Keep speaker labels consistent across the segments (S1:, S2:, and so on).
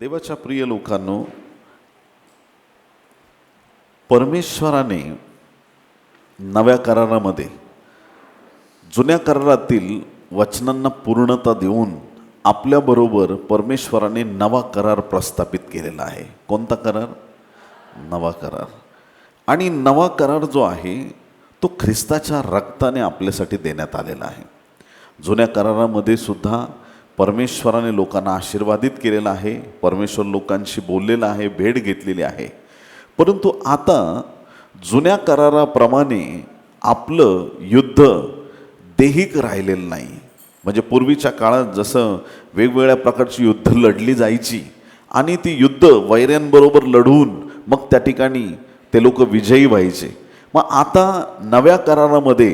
S1: देवाच्या प्रिय लोकांनो, परमेश्वराने नव्या करारामध्ये जुन्या करारातील वचनांना पूर्णता देऊन आपल्याबरोबर परमेश्वराने नवा करार प्रस्थापित केलेला आहे. कोणता करार? नवा करार. आणि नवा करार जो आहे तो ख्रिस्ताच्या रक्ताने आपल्यासाठी देण्यात आलेला आहे. जुन्या करारामध्ये सुद्धा परमेश्वराने लोकांना आशीर्वादित केलेला आहे, परमेश्वर लोकांशी बोललेला आहे, भेट घेतलेली आहे. परंतु आता जुन्या कराराप्रमाणे आपलं युद्ध देहिक राहिलेलं नाही. म्हणजे पूर्वीच्या काळात जसं वेगवेगळ्या प्रकारची युद्ध लढली जायची आणि ती युद्ध वैऱ्यांबरोबर लढून मग त्या ठिकाणी ते लोक विजयी व्हायचे. मग आता नव्या करारामध्ये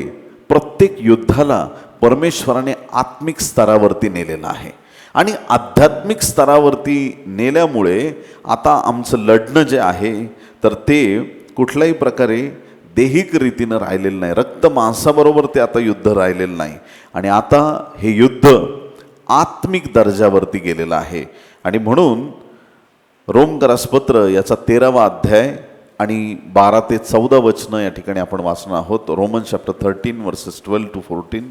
S1: प्रत्येक युद्धाला परमेश्वराने आत्मिक स्तरावरती नेलेलं आहे आणि आध्यात्मिक स्तरावरती नेल्यामुळे आता आमचं लढणं जे आहे तर ते कुठल्याही प्रकारे देहिक रीतीनं राहिलेलं नाही, रक्त मांसाबरोबर ते आता युद्ध राहिलेलं नाही. आणि आता हे युद्ध आत्मिक दर्जावरती गेलेलं आहे. आणि म्हणून रोमकरासपत्र याचा 13वा अध्याय आणि 12 ते 14 वचनं या ठिकाणी आपण वाचणार आहोत. Roman chapter 13 verses 12 to 14.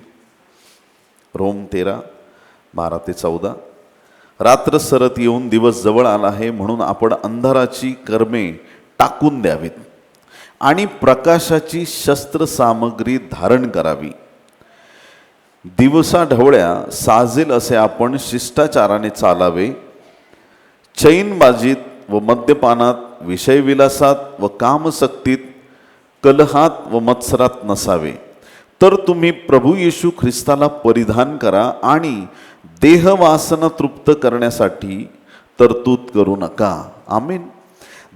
S1: Rome 13, 12 ते 14. रात्र सरत येऊन दिवस जवळ आला आहे, म्हणून आपण अंधाराची कर्मे टाकून द्यावीत आणि प्रकाशाची शस्त्र सामग्री धारण करावी. दिवसा ढवळ्या साजेल असे आपण शिष्टाचाराने चालावे. चैनबाजीत व मद्यपानात, विषयविलासात व कामसक्तीत, कलहात व मत्सरात नसावे. तर तुम्ही प्रभू येशू ख्रिस्ताला परिधान करा आणि देहवासना तृप्त करण्यासाठी तरतूद करू नका. आमीन.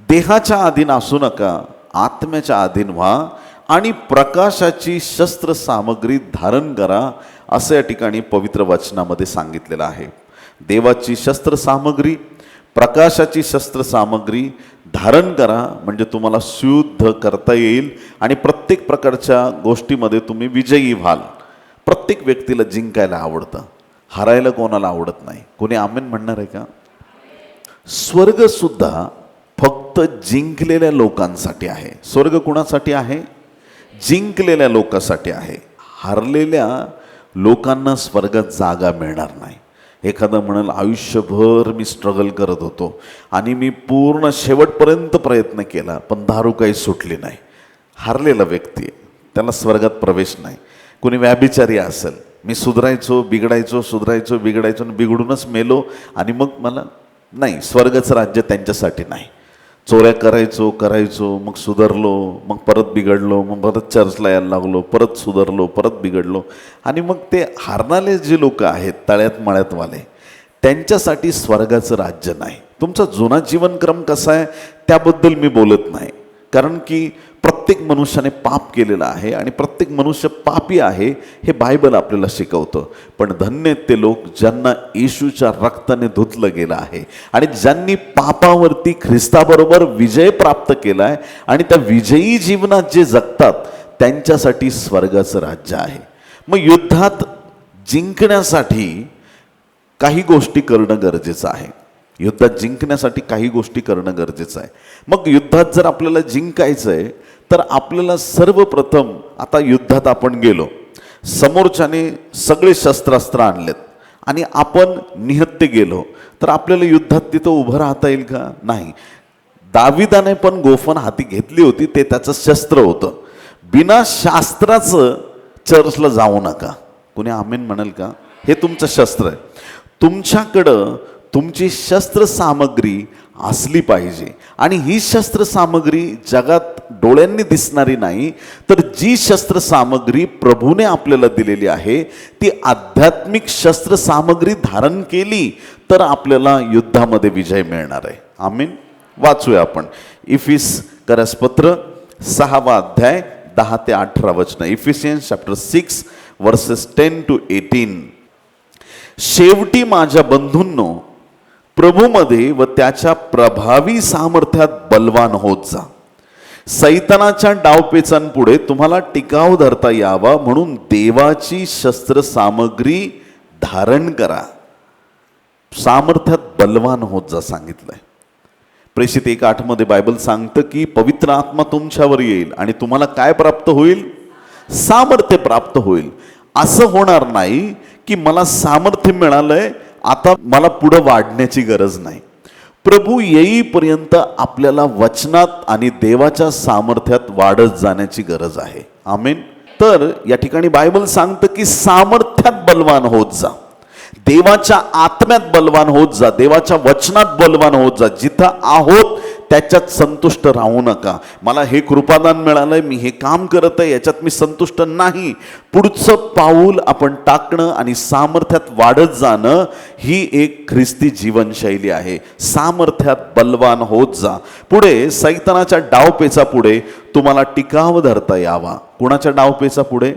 S1: देहाच्या अधीन असू नका, आत्म्याच्या अधीन व्हा आणि प्रकाशाची शस्त्र सामग्री धारण करा, असं या ठिकाणी पवित्र वचनामध्ये सांगितलेलं आहे. देवाची शस्त्र सामग्री, प्रकाशाची शस्त्र सामग्री धारण करा म्हणजे तुम्हाला शुद्ध करता येईल आणि प्रत्येक प्रकारच्या गोष्टीमध्ये तुम्ही विजयी व्हाल. प्रत्येक व्यक्तीला जिंकायला आवडतं, हरायला कोणाला आवडत नाही. कोणी आमेन म्हणणार आहे का? स्वर्ग सुद्धा फक्त जिंकलेल्या लोकांसाठी आहे. स्वर्ग कुणासाठी आहे? जिंकलेल्या लोकांसाठी आहे. हरलेल्या लोकांना स्वर्गात जागा मिळणार नाही. एखादा म्हणाल आयुष्यभर मी स्ट्रगल करत होतो आणि मी पूर्ण शेवटपर्यंत प्रयत्न केला पण दारू काही सुटली नाही. हारलेला व्यक्ती आहे, त्याला स्वर्गात प्रवेश नाही. कोणी व्याभिचारी असेल, मी सुधारायचो बिघडायचो आणि बिघडूनच मेलो आणि मग मला नाही, स्वर्गाचं राज्य त्यांच्यासाठी नाही. चोऱ्या करायचो मग सुधारलो, मग परत बिघडलो, मग परत चर्चला यायला लागलो, परत सुधारलो, परत बिघडलो. आणि मग ते हारणारे जे लोक आहेत तळ्यात मळ्यातवाले, त्यांच्यासाठी स्वर्गाचं राज्य नाही. तुमचा जुना जीवनक्रम कसा आहे त्याबद्दल मी बोलत नाही, कारण की प्रत्येक मनुष्याने पाप केलेलं आहे आणि प्रत्येक मनुष्य पापी आहे हे बायबल आपल्याला शिकवतं. पण धन्य ते लोक ज्यांना येशूच्या रक्ताने धुतलं गेलं आहे आणि ज्यांनी पापावरती ख्रिस्ताबरोबर विजय प्राप्त केला आहे आणि त्या विजयी जीवनात जे जगतात त्यांच्यासाठी स्वर्गाचं राज्य आहे. मग युद्धात जिंकण्यासाठी काही गोष्टी करणं गरजेचं आहे. युद्धात जिंकण्यासाठी काही गोष्टी करणं गरजेचं आहे. मग युद्धात जर आपल्याला जिंकायचं आहे तर आपल्याला सर्वप्रथम आता युद्धात आपण गेलो, समोरच्याने सगळे शस्त्रास्त्र आणलेत आणि आपण निहत्ते गेलो तर आपल्याला युद्धात तिथं उभं राहता येईल का? नाही. दाविदाने पण गोफण हाती घेतली होती, ते त्याचं शस्त्र होतं. बिना शास्त्राचं चर्चला जाऊ नका. कुणी आमेन म्हणाल का? हे तुमचं शस्त्र आहे. तुमच्याकडं तुमची शस्त्र सामग्री असली पाहिजे आणि ही शस्त्र सामग्री जगात डोळ्यांनी दिसणारी नाही, तर जी शस्त्र सामग्री प्रभूने आपल्याला दिलेली आहे ती आध्यात्मिक शस्त्र सामग्री धारण केली तर आपल्याला युद्धामध्ये विजय मिळणार आहे. आमीन. वाचूया आपण इफिसकरासपत्र 6वा अध्याय 10 ते 18 वचनं. इफिसियन्स चॅप्टर 6 वर्सेस 10 to 18. शेवटी माझ्या बंधूंनो, प्रभूमध्ये व त्याच्या प्रभावी सामर्थ्यात बलवान होत जा. सैतानाच्या डावपेचांपुढे तुम्हाला टिकाव धरता यावा म्हणून देवाची शस्त्र सामग्री धारण करा. सामर्थ्यात बलवान होत जा सांगितलंय. प्रेषित 1:8 मध्ये बायबल सांगतं की पवित्र आत्मा तुमच्यावर येईल आणि तुम्हाला काय प्राप्त होईल? सामर्थ्य प्राप्त होईल. असं होणार नाही की मला सामर्थ्य मिळालंय, आता मला पुढं वाढण्याची गरज नाही. प्रभू येईपर्यंत आपल्याला वचनात आणि देवाच्या सामर्थ्यात वाढत जाण्याची गरज आहे. आमेन. तर या ठिकाणी बायबल सांगतं की सामर्थ्यात बलवान होत जा, देवाच्या आत्म्यात बलवान होत जा, देवाच्या वचनात बलवान होत जा. जिथं आहोत त्याच्यात संतुष्ट राहू नका. मला हे कृपादान मिळालंय, मी हे काम करत आहे, याच्यात मी संतुष्ट नाही. पुढचं पाऊल आपण टाकणं आणि सामर्थ्यात वाढत जाणं ही एक ख्रिस्ती जीवनशैली आहे. सामर्थ्यात बलवान होत जा. पुढे सैतानाच्या डावपेचा पुढे तुम्हाला टिकाव धरता यावा. कुणाच्या डावपेचा पुढे?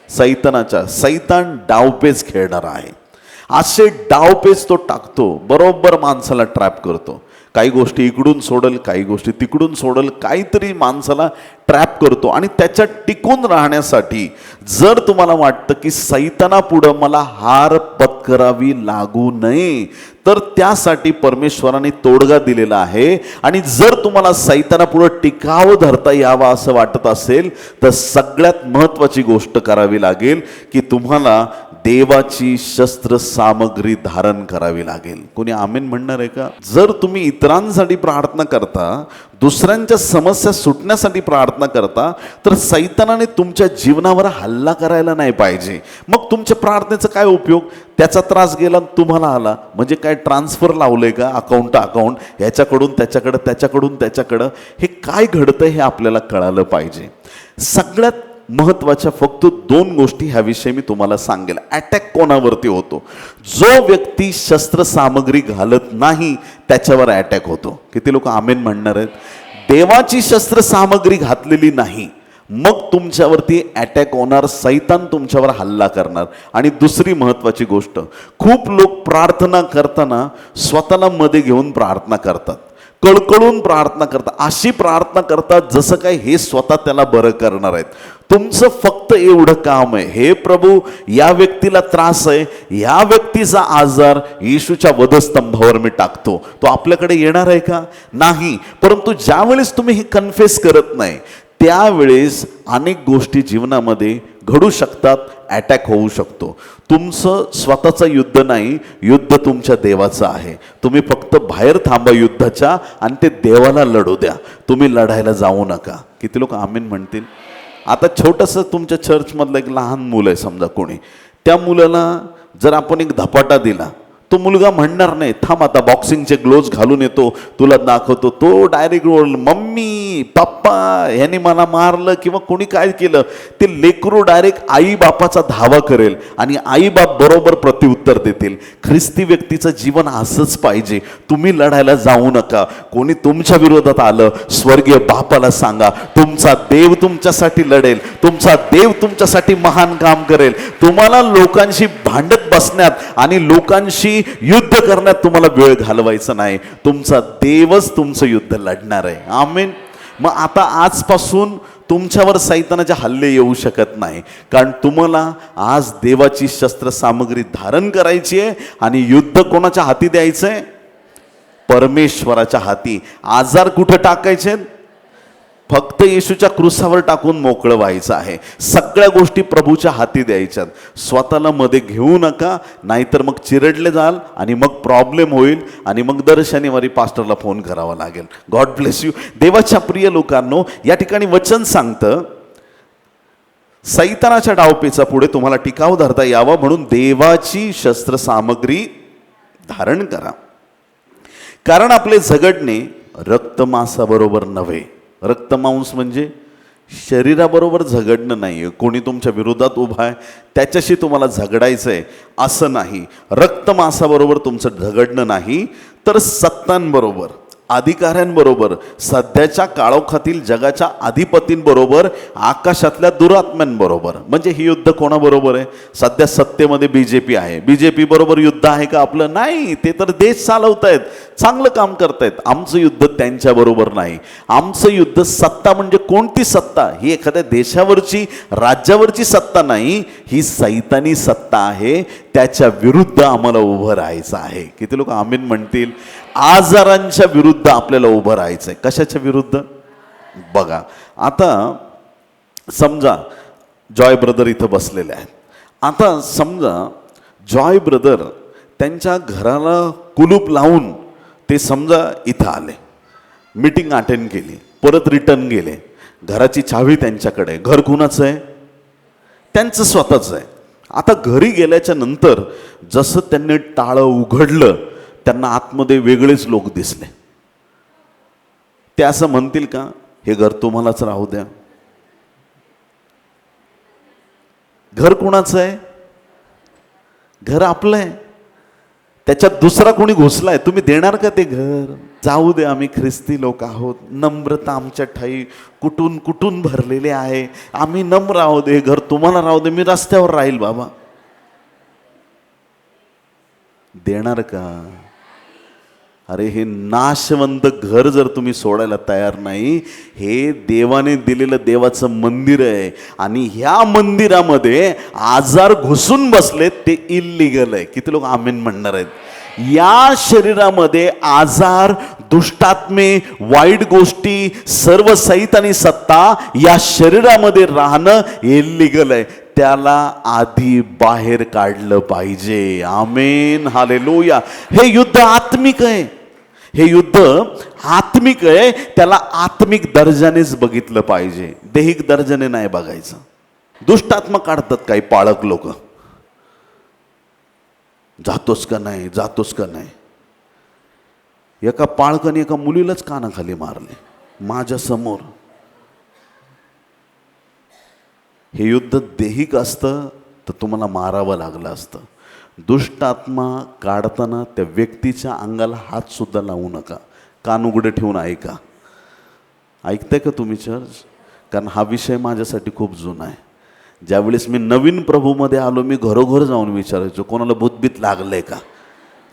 S1: सैतानाच्या. सैतान डावपेच खेळणार आहे. असे डावपेच तो टाकतो, बरोबर माणसाला ट्रॅप करतो. काही गोष्टी इकडून सोडल, काही गोष्टी तिकडून सोडल, काहीतरी माणसाला ट्रॅप करतो. आणि त्याच्यात टिकून राहण्यासाठी जर तुम्हाला वाटतं की सैतानापुढं मला हार पत्करावी लागू नये, तर त्यासाठी परमेश्वराने तोडगा दिलेला आहे. आणि जर तुम्हाला सैतानापुढं टिकाव धरता यावा असं वाटत असेल तर सगळ्यात महत्त्वाची गोष्ट करावी लागेल की तुम्हाला देवाची शस्त्र सामग्री धारण करावी लागेल. कोणी आमेन म्हणणार आहे का? जर तुम्ही इतरांसाठी प्रार्थना करता, दुसऱ्यांच्या समस्या सुटण्यासाठी प्रार्थना करता, तर सैतानाने तुमच्या जीवनावर हल्ला करायला नाही पाहिजे. मग तुमच्या प्रार्थनेचा काय उपयोग? त्याचा त्रास गेला तुम्हाला आला म्हणजे काय ट्रान्सफर लावलंय का अकाउंट ह्याच्याकडून त्याच्याकडं, त्याच्याकडून त्याच्याकडं? हे काय घडतं हे आपल्याला कळालं पाहिजे. सगळ्यात महत्वाच्या फक्त 2 गोष्टी ह्याविषयी मी तुम्हाला सांगेल. अटॅक कोणावरती होतो? जो व्यक्ती शस्त्र सामग्री घालत नाही त्याच्यावर अटॅक होतो. किती लोक आमेन म्हणणार आहेत? देवाची शस्त्र सामग्री घातलेली नाही मग तुमच्यावरती अटॅक होणार, सैतान तुमच्यावर हल्ला करणार. आणि दुसरी महत्वाची गोष्ट, खूप लोक प्रार्थना करताना स्वतःला मध्ये घेऊन प्रार्थना करतात, कळकळून प्रार्थना करतात, अशी प्रार्थना करतात जसं काय हे स्वतः त्याला बरं करणार आहेत. तुमचं फक्त एवढं काम आहे, हे प्रभू या व्यक्तीला त्रास आहे, या व्यक्तीचा आजार येशूच्या वधस्तंभावर मी टाकतो. तो आपल्याकडे येणार आहे का? नाही. परंतु ज्यावेळेस तुम्ही हे कन्फेस करत नाही त्यावेळेस अनेक गोष्टी जीवनामध्ये घडू शकतात, अटॅक होऊ शकतो. तुमचं स्वतःचं युद्ध नाही, युद्ध तुमच्या देवाचं आहे. तुम्ही फक्त बाहेर थांबा युद्धाच्या आणि ते देवाला लढू द्या. तुम्ही लढायला जाऊ नका. किती लोक आमीन म्हणतील? आता छोटंसं तुमच्या चर्चमधलं एक लहान मुलं आहे समजा कोणी, त्या मुलाला जर आपण एक धपाटा दिला, तो मुलगा म्हणणार नाही थांब आता बॉक्सिंगचे ग्लोव्ज घालून येतो तुला दाखवतो. तो डायरेक्ट ओरडल, मम्मी पप्पा ह्याने मला मारलं किंवा कोणी काय केलं. ते लेकरू डायरेक्ट आई बापाचा धावा करेल आणि आई बाप बरोबर प्रत्युत्तर देतील. ख्रिस्ती व्यक्तीचं जीवन असंच पाहिजे. तुम्ही लढायला जाऊ नका. कोणी तुमच्या विरोधात आलं, स्वर्गीय बापाला सांगा तुमचा देव तुमच्यासाठी लढेल, तुमचा देव तुमच्यासाठी महान काम करेल. तुम्हाला लोकांशी भांडत बसण्यात आणि लोकांशी युद्ध करण्यात तुम्हाला वेळ घालवायचा नाही. तुमचा देवच तुमचं युद्ध लढणार आहे. आमेन. मग आता आजपासून तुमच्यावर सैतानाचे हल्ले येऊ शकत नाही, कारण तुम्हाला आज देवाची शस्त्र सामग्री धारण करायची आहे आणि युद्ध कोणाच्या हाती द्यायचंय? परमेश्वराच्या हाती. आजार कुठे टाकायचे? फक्त येशूच्या क्रूसावर टाकून मोकळं व्हायचं आहे. सगळ्या गोष्टी प्रभूच्या हाती द्यायच्यात. स्वतःला मध्ये घेऊ नका, नाहीतर मग चिरडले जाल आणि मग प्रॉब्लेम होईल आणि मग दर शनिवारी पास्टरला फोन करावा लागेल. God bless you. देवाच्या प्रिय लोकांनो, या ठिकाणी वचन सांगतं सैतानाच्या डावपेचा पुढे तुम्हाला टिकाव धरता यावं म्हणून देवाची शस्त्र सामग्री धारण करा. कारण आपले झगडणे रक्तमांसाबरोबर नव्हे. रक्तमांस म्हणजे शरीराबरोबर झगडणं नाही. कोणी तुमच्या विरोधात उभा आहे त्याच्याशी तुम्हाला झगडायचं आहे असं नाही. रक्तमांसाबरोबर तुमचं झगडणं नाही, तर सत्तांबरोबर, अधिकाऱ्यांबरोबर, सध्याच्या काळोखातील जगाच्या अधिपतींबरोबर, आकाशातल्या दुरात्म्यांबरोबर. म्हणजे ही युद्ध कोणाबरोबर आहे? सध्या सत्तेमध्ये बीजेपी आहे. बीजेपी बरोबर युद्ध आहे का आपलं? नाही. ते तर देश चालवतायत, चांगलं काम करतायत. आमचं युद्ध त्यांच्याबरोबर नाही. आमचं युद्ध सत्ता. म्हणजे कोणती सत्ता? ही एखाद्या देशावरची, राज्यावरची सत्ता नाही, ही सैतानी सत्ता आहे. त्याच्या विरुद्ध आम्हाला उभं राहायचं आहे. किती लोक आमीन म्हणतील? आजारांच्या विरुद्ध आपल्याला उभं राहायचं आहे. कशाच्या विरुद्ध? बघा, आता समजा जॉय ब्रदर इथं बसलेले आहेत. आता समजा जॉय ब्रदर त्यांच्या घराला कुलूप लावून ते समजा इथं आले, मीटिंग अटेंड केली, परत रिटर्न गेले. घराची चावी त्यांच्याकडे. घर कुणाचं आहे? त्यांचं स्वतःचं आहे. आता घरी गेल्याच्या नंतर जसं त्यांनी टाळं उघडलं, त्यांना आतमध्ये वेगळेच लोक दिसले. ते असं म्हणतील का, हे घर तुम्हालाच राहू द्या? घर कुणाचं आहे? घर आपलं आहे. त्याच्यात दुसरा कोणी घुसलाय, तुम्ही देणार का ते घर? जाऊ दे, आम्ही ख्रिस्ती लोक आहोत, नम्रता आमच्या ठाई कुठून कुठून भरलेले आहे, आम्ही नम्र आहोत, हे घर तुम्हाला राहू दे, मी रस्त्यावर राहील बाबा. देणार का? अरे हे नाशवंत घर जर तुम्ही सोडायला तयार नाही, हे देवाने दिलेलं देवाचं मंदिर आहे आणि ह्या मंदिरामध्ये आजार घुसून बसलेत, ते इल्लीगल आहे. किती लोक आमीन म्हणणार आहेत? या शरीरामध्ये आजार, दुष्टात्मे, वाईट गोष्टी, सर्व सैतानी सत्ता या शरीरामध्ये राहणं इल्लीगल आहे. त्याला आधी बाहेर काढलं पाहिजे. आमेन, हालेलुया. हे युद्ध आत्मिक आहे. हे युद्ध आत्मिक आहे. त्याला आत्मिक दर्जानेच बघितलं पाहिजे, दैहिक दर्जाने नाही बघायचं. दुष्टात्मा काढतात काही पाळक लोक. जातोस का नाही, जातोस का नाही. एका पाळकाने एका मुलीलाच कानाखाली मारले माझ्या समोर. हे युद्ध दैहिक असतं तर तुम्हाला मारावं लागलं असतं. दुष्टात्मा काढताना त्या व्यक्तीच्या अंगाला हात सुद्धा लावू नका. कान उघडे ठेवून ऐका. ऐकताय का तुम्ही चर्च? कारण हा विषय माझ्यासाठी खूप जुना आहे. ज्यावेळेस मी नवीन प्रभूमध्ये आलो, मी घरोघर जाऊन विचारायचो, कोणाला भूतबीत लागलंय का?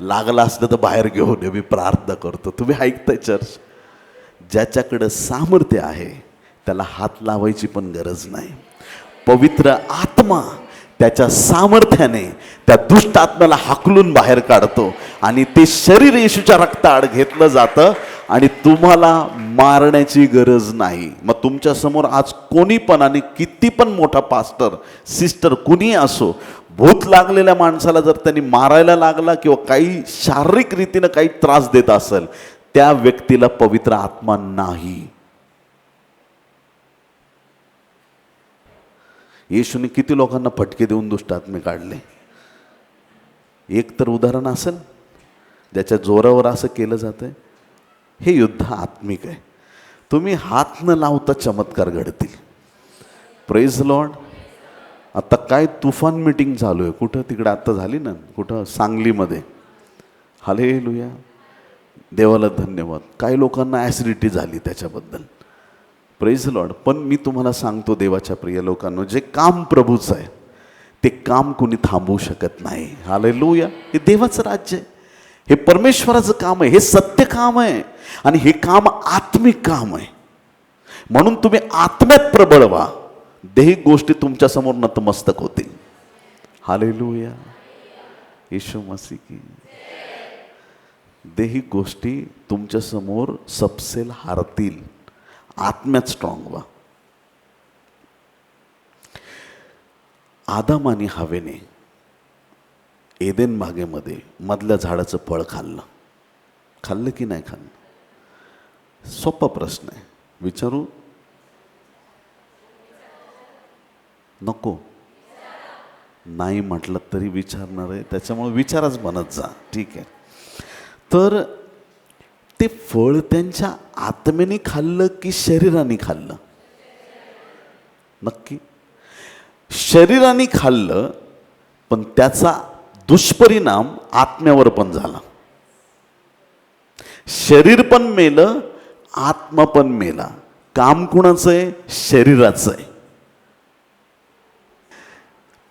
S1: लागलं असलं तर बाहेर घेऊन ये, मी प्रार्थना करतो. तुम्ही ऐकताय चर्च? ज्याच्याकडं सामर्थ्य आहे त्याला हात लावायची पण गरज नाही. पवित्र आत्मा त्याच्या सामर्थ्याने त्या दुष्ट आत्म्याला हाकलून बाहेर काढतो आणि ते शरीर येशूच्या रक्ताआड घेतलं जातं आणि तुम्हाला मारण्याची गरज नाही. मग तुमच्या समोर आज कोणी पण आणि किती पण मोठा पास्टर, सिस्टर कुणी असो, भूत लागलेल्या माणसाला जर त्यांनी मारायला लागला किंवा काही शारीरिक रीतीनं काही त्रास देत असेल, त्या व्यक्तीला पवित्र आत्मा नाही. येशूने किती लोकांना फटके देऊन दुष्ट आत्मे काढले? एक तर उदाहरण असेल ज्याच्या जोरावर असं केलं जातंय. हे युद्ध आत्मिक आहे. तुम्ही हात न लावता चमत्कार घडतील. Praise Lord. आता काय तुफान मीटिंग चालू आहे. कुठं? तिकडे आत्ता झाली ना, कुठं? सांगलीमध्ये. हालेलुया, देवाला धन्यवाद. काही लोकांना ॲसिडिटी झाली त्याच्याबद्दल. Praise Lord. पण मी तुम्हाला सांगतो देवाच्या प्रिय लोकांनो, जे काम प्रभूचं आहे ते काम कोणी थांबवू शकत नाही. हालेलुया. हे देवाचं राज्य आहे, हे परमेश्वराचं काम आहे, हे सत्य काम आहे आणि हे काम आत्मिक काम आहे. म्हणून तुम्ही आत्म्यात प्रबळ व्हा. दैहिक गोष्टी तुमच्या समोर नतमस्तक होतील. हालेलुया, येशू मसीह की. दैहिक गोष्टी तुमच्या समोर सपसेल हारतील. आत्म्यात स्ट्रॉंग व्हा. आदम आणि हवेने एदेन बागेमध्ये मधल्या झाडाचं फळ खाल्लं. खाल्लं की नाही खाल्लं? सोपा प्रश्न आहे, विचारू नको? नाही म्हटलं तरी विचारणार आहे, त्याच्यामुळे विचारच बनत जा. ठीक आहे. तर ते फळ त्यांच्या आत्म्याने खाल्लं की शरीराने खाल्लं? नक्की शरीराने खाल्लं, पण त्याचा दुष्परिणाम आत्म्यावर पण झाला. शरीर पण मेलं, आत्मा पण मेला. काम कुणाचं आहे? शरीराचं आहे.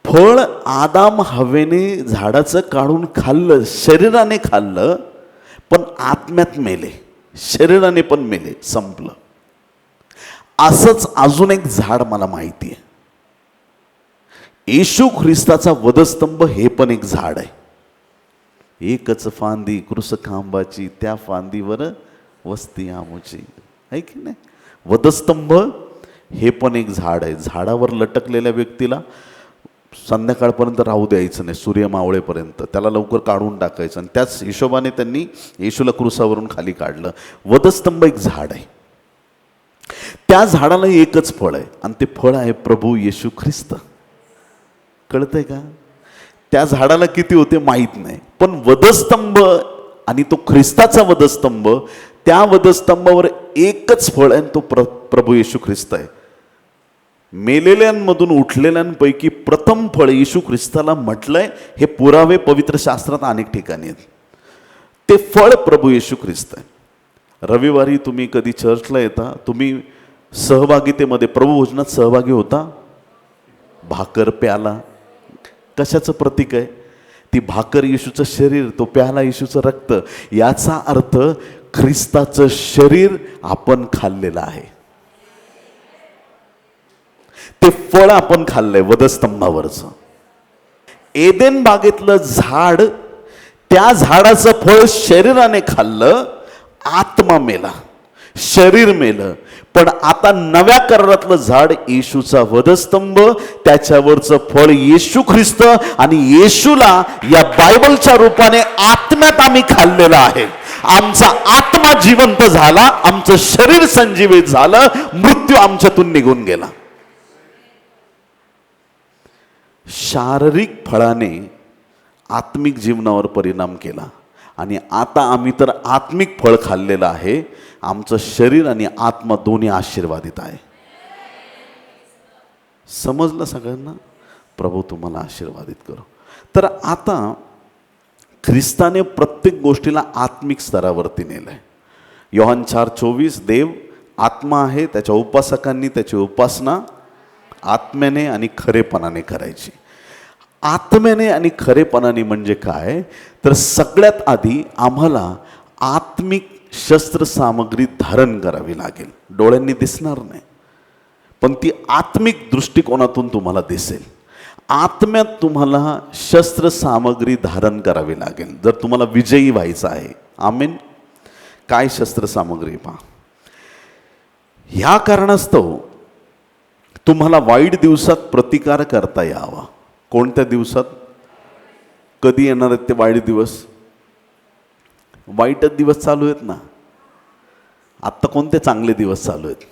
S1: फळ आदाम हवेने झाडाचं काढून खाल्लं, शरीराने खाल्लं, पण आत्म्यात मेले, शरीराने पण मेले, संपलं. असंच अजून एक झाड मला माहिती आहे. येशू ख्रिस्ताचा वधस्तंभ हे पण एक झाड आहे. एकच फांदी कृस खांबाची, त्या फांदीवर वस्ती आमुची, आहे की नाही? वधस्तंभ हे पण एक झाड आहे. झाडावर लटकलेल्या व्यक्तीला संध्याकाळपर्यंत राहू द्यायचं नाही, सूर्य मावळेपर्यंत. त्याला लवकर काढून टाकायचं. आणि त्याच हिशोबाने त्यांनी येशूला क्रुसावरून खाली काढलं. वधस्तंभ एक झाड आहे. त्या झाडाला एकच फळ आहे, आणि ते फळ आहे प्रभू येशू ख्रिस्त. कळतंय का? त्या झाडाला किती होते माहीत नाही, पण वधस्तंभ आणि तो ख्रिस्ताचा वधस्तंभ, त्या वधस्तंभावर एकच फळ आहे, तो प्रभू येशू ख्रिस्त आहे. मेलेल्यांमधून उठलेल्यांपैकी प्रथम फळ येशू ख्रिस्ताला म्हटलंय. हे पुरावे पवित्र शास्त्रात अनेक ठिकाणी आहेत. ते फळ प्रभू येशू ख्रिस्त आहे. रविवारी तुम्ही कधी चर्चला येता, तुम्ही सहभागितेमध्ये प्रभुभोजनात सहभागी होता. भाकर प्याला, कशाचं प्रतीक आहे? ती भाकर येशूचं शरीर, तो प्याला येशूचं रक्त. याचा अर्थ ख्रिस्ताचं शरीर आपण खाल्लेलं आहे. ते फळ आपण खाल्लंय वधस्तंभावरचं. एदेन बागेतलं झाड, त्या झाडाचं फळ शरीराने खाल्लं, आत्मा मेला, शरीर मेलं. पण आता नव्या करारातलं झाड येशूचा वधस्तंभ, त्याच्यावरचं फळ येशू ख्रिस्त, आणि येशूला या बायबलच्या रूपाने आत्म्यात आम्ही खाल्लेलं आहे. आमचा आत्मा जिवंत झाला, आमचं शरीर संजीवित झालं, मृत्यू आमच्यातून निघून गेला. शारीरिक फळाने आत्मिक जीवनावर परिणाम केला, आणि आता आम्ही तर आत्मिक फळ खाल्लेलं आहे. आमचं शरीर आणि आत्मा दोन्ही आशीर्वादित आहे. समजलं सगळ्यांना? प्रभू तुम्हाला आशीर्वादित करो. तर आता ख्रिस्ताने प्रत्येक गोष्टीला आत्मिक स्तरावरती नेलंय. योहान 4:24, देव आत्मा आहे, त्याच्या उपासकांनी त्याची उपासना आत्म्याने आणि खरेपणाने करायची. आत्म्याने आणि खरेपणाने म्हणजे काय? तर सगळ्यात आधी आम्हाला आत्मिक शस्त्रसामग्री धारण करावी लागेल. डोळ्यांनी दिसणार नाही, पण ती आत्मिक दृष्टिकोनातून तुम्हाला दिसेल. आत्म्यात तुम्हाला शस्त्रसामग्री धारण करावी लागेल जर तुम्हाला विजयी व्हायचं आहे. आमेन. काय शस्त्रसामग्री? पहा, ह्या कारणास्तव तुम्हाला वाईट दिवसात प्रतिकार करता यावा. कोणत्या दिवसात? कधी येणार आहेत ते वाईट दिवस? वाईटच दिवस चालू आहेत ना. आत्ता कोणते चांगले दिवस चालू आहेत?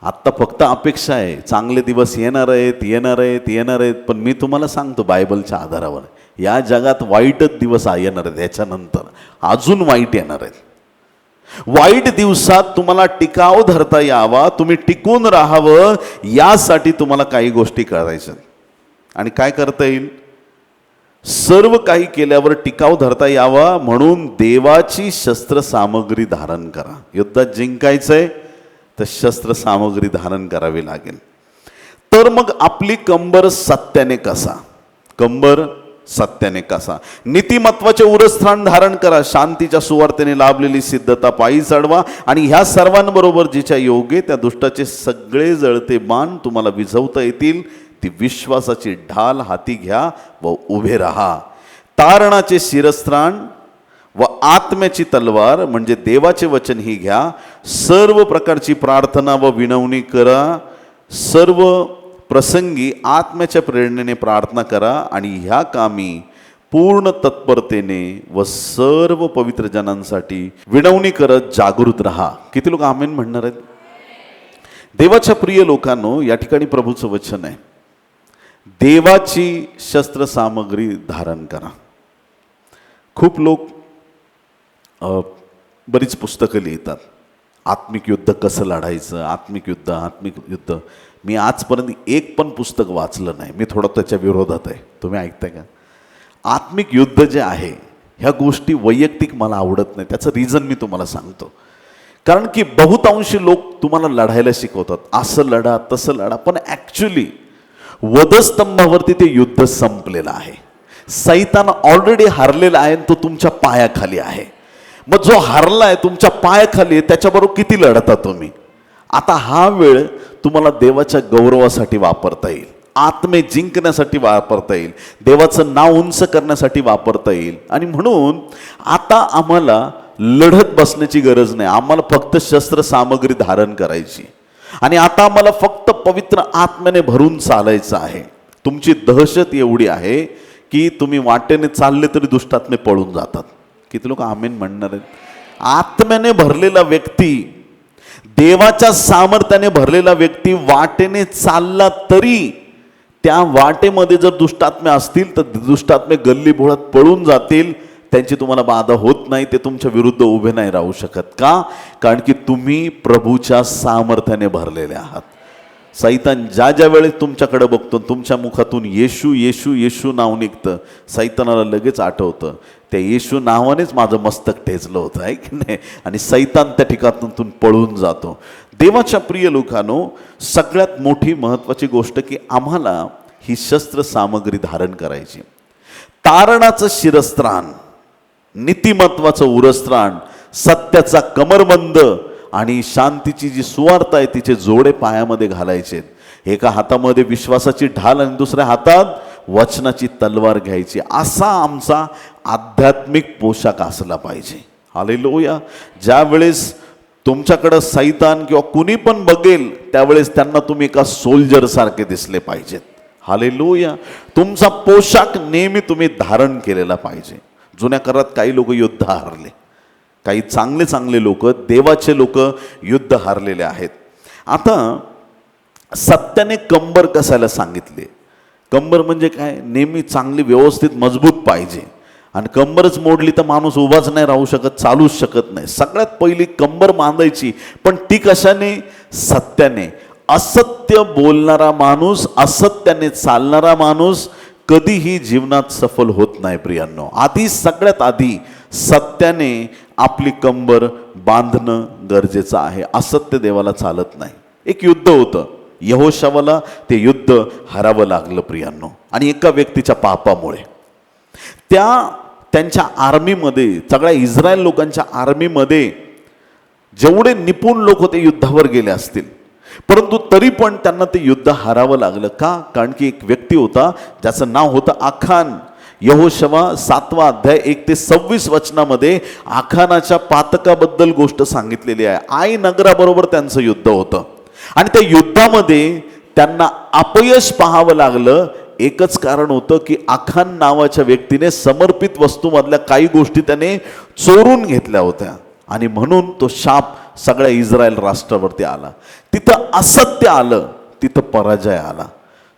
S1: आत्ता फक्त अपेक्षा आहे चांगले दिवस येणार आहेत, येणार आहेत, येणार आहेत. पण मी तुम्हाला सांगतो बायबलच्या आधारावर, या जगात वाईटच दिवस येणार आहेत. याच्यानंतर अजून वाईट येणार आहेत. वाईट दिवसात तुम्हाला टिकाव धरता यावा, तुम्ही टिकून राहावं, यासाठी तुम्हाला काही गोष्टी करायच्या. आणि काय करता येईल? सर्व काही केल्यावर टिकाव धरता यावा म्हणून देवाची शस्त्रसामग्री धारण करा. युद्धात जिंकायचंय तर शस्त्रसामग्री धारण करावी लागेल. तर मग आपली कंबर सत्याने कसा, कंबर सत्याने कसा. नीतिमत्वाचे उरस्थान धारण करा. शांतीच्या सुवार्तेने लाभलेली सिद्धता पायी चढवा. आणि ह्या सर्वांबरोबर जिच्या योगे त्या दुष्टाचे सगळे जळते बाण तुम्हाला विझवता येतील. ती विश्वासाची ढाल हाती घ्या व उभे राहा. तारणाचे शिरस्त्राण व आत्म्याची तलवार म्हणजे देवाचे वचन ही घ्या. सर्व प्रकारची प्रार्थना व विनवणी करा. सर्व प्रसंगी आत्म्याच्या प्रेरणेने प्रार्थना करा. आणि ह्या कामी पूर्ण तत्परतेने व सर्व पवित्र जनांसाठी विनवणी करत जागृत राहा. किती लोक आमेन म्हणणार आहेत? देवाच्या प्रिय लोकांनो, या ठिकाणी प्रभूचं वचन आहे, देवाची शस्त्रसामग्री धारण करा. खूप लोक बरीच पुस्तकं लिहितात, आत्मिक युद्ध कसं लढायचं, आत्मिक युद्ध, आत्मिक युद्ध. मी आजपर्यंत एक पण पुस्तक वाचलं नाही. मी थोडं त्याच्या विरोधात आहे. तुम्ही ऐकताय का? आत्मिक युद्ध जे आहे ह्या गोष्टी वैयक्तिक मला आवडत नाही. त्याचं रिझन मी तुम्हाला सांगतो. कारण की बहुतांशी लोक तुम्हाला लढायला शिकवतात, असं लढा तसं लढा, पण ॲक्च्युली वधस्तंभावरती ते युद्ध संपलेलं आहे. सैतान ऑलरेडी हारलेला आहे, तो तुमच्या पायाखाली आहे. मग जो हारला आहे तुमच्या पायाखाली आहे त्याच्याबरोबर किती लढता तुम्ही? आता हा वेळ तुम्हाला देवाच्या गौरवासाठी वापरता येईल, आत्मे जिंकण्यासाठी वापरता येईल, देवाचं नाव उंच करण्यासाठी वापरता येईल. आणि म्हणून आता आम्हाला लढत बसण्याची गरज नाही. आम्हाला फक्त शस्त्र सामग्री धारण करायची आणि आता आम्हाला फक्त पवित्र आत्म्याने भरून चालायचं आहे. तुमची दहशत एवढी आहे की तुम्ही वाटेने चालले तरी दुष्टात्मे पळून जातात. किती लोक आमेन म्हणणार आहेत? आत्म्याने भरलेला व्यक्ती, देवाच्या सामर्थ्याने भरलेला व्यक्ती वाटेने चालला तरी त्या वाटेमध्ये जर दुष्टात्मे असतील तर दुष्टात्मे गल्ली बोळात पळून जातील. त्यांची तुम्हाला बाधा होत नाही, ते तुमच्या विरुद्ध उभे नाही राहू शकत. का? कारण की तुम्ही प्रभूच्या सामर्थ्याने भरलेले आहात. सैतान ज्या ज्या वेळेस तुमच्याकडे बघतो, तुमच्या मुखातून येशू येशू येशू नाव निघतं, सैतानाला लगेच आठवतं त्या येशू नावानेच माझं मस्तक ठेचलं होतं, आहे की नाही? आणि सैतान त्या ठिकाणातून पळून जातो. देवाच्या प्रिय लोकांनो, सगळ्यात मोठी महत्त्वाची गोष्ट की आम्हाला ही शस्त्र सामग्री धारण करायची. तारणाचं शिरस्त्राण, नीतिमत्वाचं उरस्त्राण, सत्याचा कमरबंद आणि शांतीची जी सुवार्ता आहे तिचे जोडे पायामध्ये घालायचे. एका हातामध्ये विश्वासाची ढाल आणि दुसऱ्या हातात वचनाची तलवार घ्यायची. असा आमचा आध्यात्मिक पोशाख असला पाहिजे. हालेलुया. ज्या वेळेस तुमच्याकडं सैतान किंवा कुणी पण बघेल त्यावेळेस त्यांना तुम्ही एका सोल्जर सारखे दिसले पाहिजेत. हालेलुया. तुमचा पोशाख नेहमी तुम्ही धारण केलेला पाहिजे. जुन्या काळात काही लोक युद्ध हारले, काही चांगले चांगले लोक, देवाचे लोक युद्ध हारलेले आहेत. आता सत्याने कंबर कसायला सांगितले. कंबर म्हणजे काय? नेहमी चांगली व्यवस्थित मजबूत पाहिजे. आणि कंबरच मोडली तर माणूस उभाच नाही राहू शकत, चालूच शकत नाही. सगळ्यात पहिली कंबर बांधायची, पण ती कशाने? सत्याने. असत्य बोलणारा माणूस, असत्याने चालणारा माणूस कधीही जीवनात सफल होत नाही प्रियांनो. आधी, सगळ्यात आधी सत्याने आपली कंबर बांधणं गरजेचं आहे. असत्य देवाला चालत नाही. एक युद्ध होतं, यहोशवाला ते युद्ध हरावं लागलं प्रियांनो, आणि एका व्यक्तीच्या पापामुळे. त्यांच्या आर्मीमध्ये, सगळ्या इस्रायल लोकांच्या आर्मीमध्ये जेवढे निपुण लोक होते युद्धावर गेले असतील, परंतु तरी पण त्यांना ते युद्ध हारावं लागलं. का? कारण की एक व्यक्ती होता ज्याचं नाव होतं आखान. यहोशवा 7वा अध्याय 1 ते 26 वचनामध्ये आखानाच्या पातकाबद्दल गोष्ट सांगितलेली आहे. आई नगराबरोबर त्यांचं युद्ध होतं आणि त्या युद्धामध्ये त्यांना अपयश पाहावं लागलं. एकच कारण होतं की आखान नावाच्या व्यक्तीने समर्पित वस्तूमधल्या काही गोष्टी त्याने चोरून घेतल्या होत्या आणि म्हणून तो शाप सगळ्या इस्रायल राष्ट्रावरती आला. तिथं असत्य आलं, तिथं पराजय आला.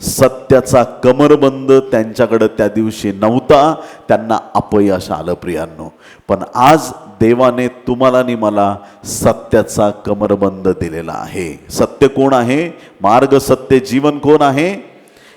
S1: सत्याचा कमरबंद त्यांच्याकडे त्या दिवशी नव्हता, त्यांना अपयश आलं प्रियांनो. पण आज देवाने तुम्हाला आणि मला सत्याचा कमरबंद दिलेला आहे. सत्य कोण आहे? मार्ग, सत्य, जीवन कोण आहे?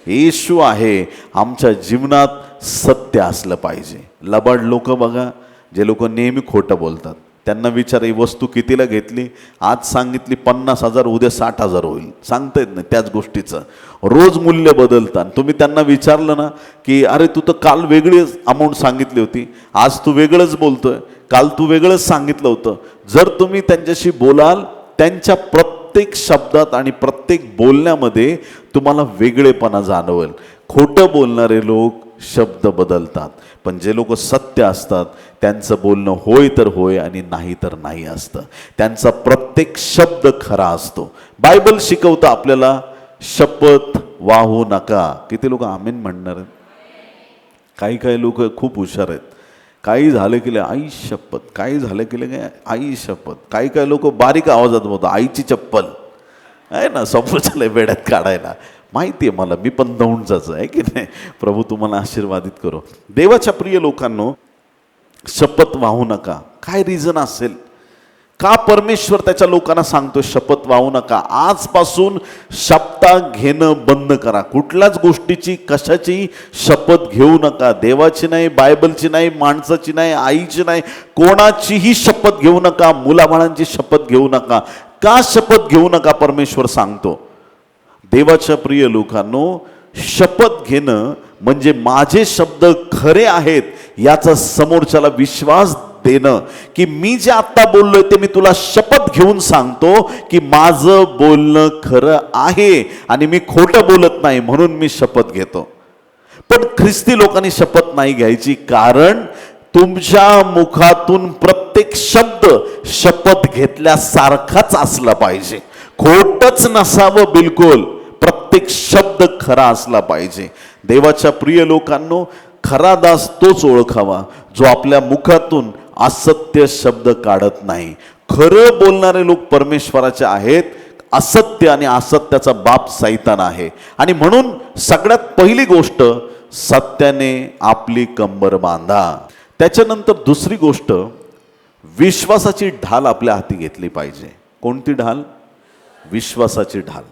S1: येशू आहे. आमच्या जीवनात सत्य असलं पाहिजे. लबाड लोक बघा, जे लोक नेहमी खोटं बोलतात, त्यांना विचार ही वस्तू कितीला घेतली? आज सांगितली 50,000, उद्या 60,000 होईल. सांगता येत नाही त्याच गोष्टीचं. रोज मूल्य बदलतात. तुम्ही त्यांना विचारलं ना की अरे तू तर काल वेगळी अमाऊंट सांगितली होती, आज तू वेगळंच बोलतोय, काल तू वेगळंच सांगितलं होतं. जर तुम्ही त्यांच्याशी बोलाल, त्यांच्या प्रत्येक शब्दात आणि प्रत्येक बोलण्यामध्ये तुम्हाला वेगळेपणा जाणवेल. खोटं बोलणारे लोक शब्द बदलतात, पण जे लोक सत्य असतात त्यांचं बोलणं होय तर होय आणि नाही तर नाही असतं. त्यांचा प्रत्येक शब्द खरा असतो. बायबल शिकवतं आपल्याला शपथ वाहू नका. किती लोक आमेन म्हणणार आहेत? काही काही लोक खूप हुशार आहेत. काही झालं की आई शपथ, काही झालं की काय आई शपथ. काही काही लोक बारीक आवाजात बोलतात आईची चप्पल, आहे ना, समोरच्याला वेड्यात काढायला. माहिती आहे मला, मी पण दौंडचाच आहे की नाही. प्रभू तुम्हाला आशीर्वादित करो. देवाच्या प्रिय लोकांनो, शपथ वाहू नका. काय रिझन असेल? का परमेश्वर त्याच्या लोकांना सांगतो शपथ वाहू नका, आजपासून शपथ घेणं बंद करा, कुठल्याच गोष्टीची कशाची शपथ घेऊ नका, देवाची नाही, बायबलची नाही, माणसाची नाही, आईची नाही, कोणाचीही शपथ घेऊ नका, मुलाबाळांची शपथ घेऊ नका. का शपथ घेऊ नका परमेश्वर सांगतो? देवाच्या प्रिय लोकांनो, शपथ घेणं म्हणजे माझे शब्द खरे आहेत याचा समोरच्याला विश्वास देणं, की मी जे आत्ता बोललोय ते मी तुला शपथ घेऊन सांगतो की माझं बोलणं खरं आहे आणि मी खोटं बोलत नाही, म्हणून मी शपथ घेतो. पण ख्रिस्ती लोकांनी शपथ नाही घ्यायची, कारण तुमच्या मुखातून प्रत्येक शब्द शपथ घेतल्यासारखाच असला पाहिजे, खोटच नसावं बिलकुल. प्रत्येक शब्द खरा असला पाहिजे. देवाच्या प्रिय लोकांनो, खरा दास तोच ओळखावा जो आपल्या मुखातून असत्य शब्द काढत नाही. खरं बोलणारे लोक परमेश्वराचे आहेत, असत्य आणि असत्याचा बाप सैतान आहे. आणि म्हणून सगळ्यात पहिली गोष्ट, सत्याने आपली कंबर बांधा. त्याच्यानंतर दुसरी गोष्ट, विश्वासाची ढाल आपल्या हाती घेतली पाहिजे. कोणती ढाल? विश्वासाची ढाल.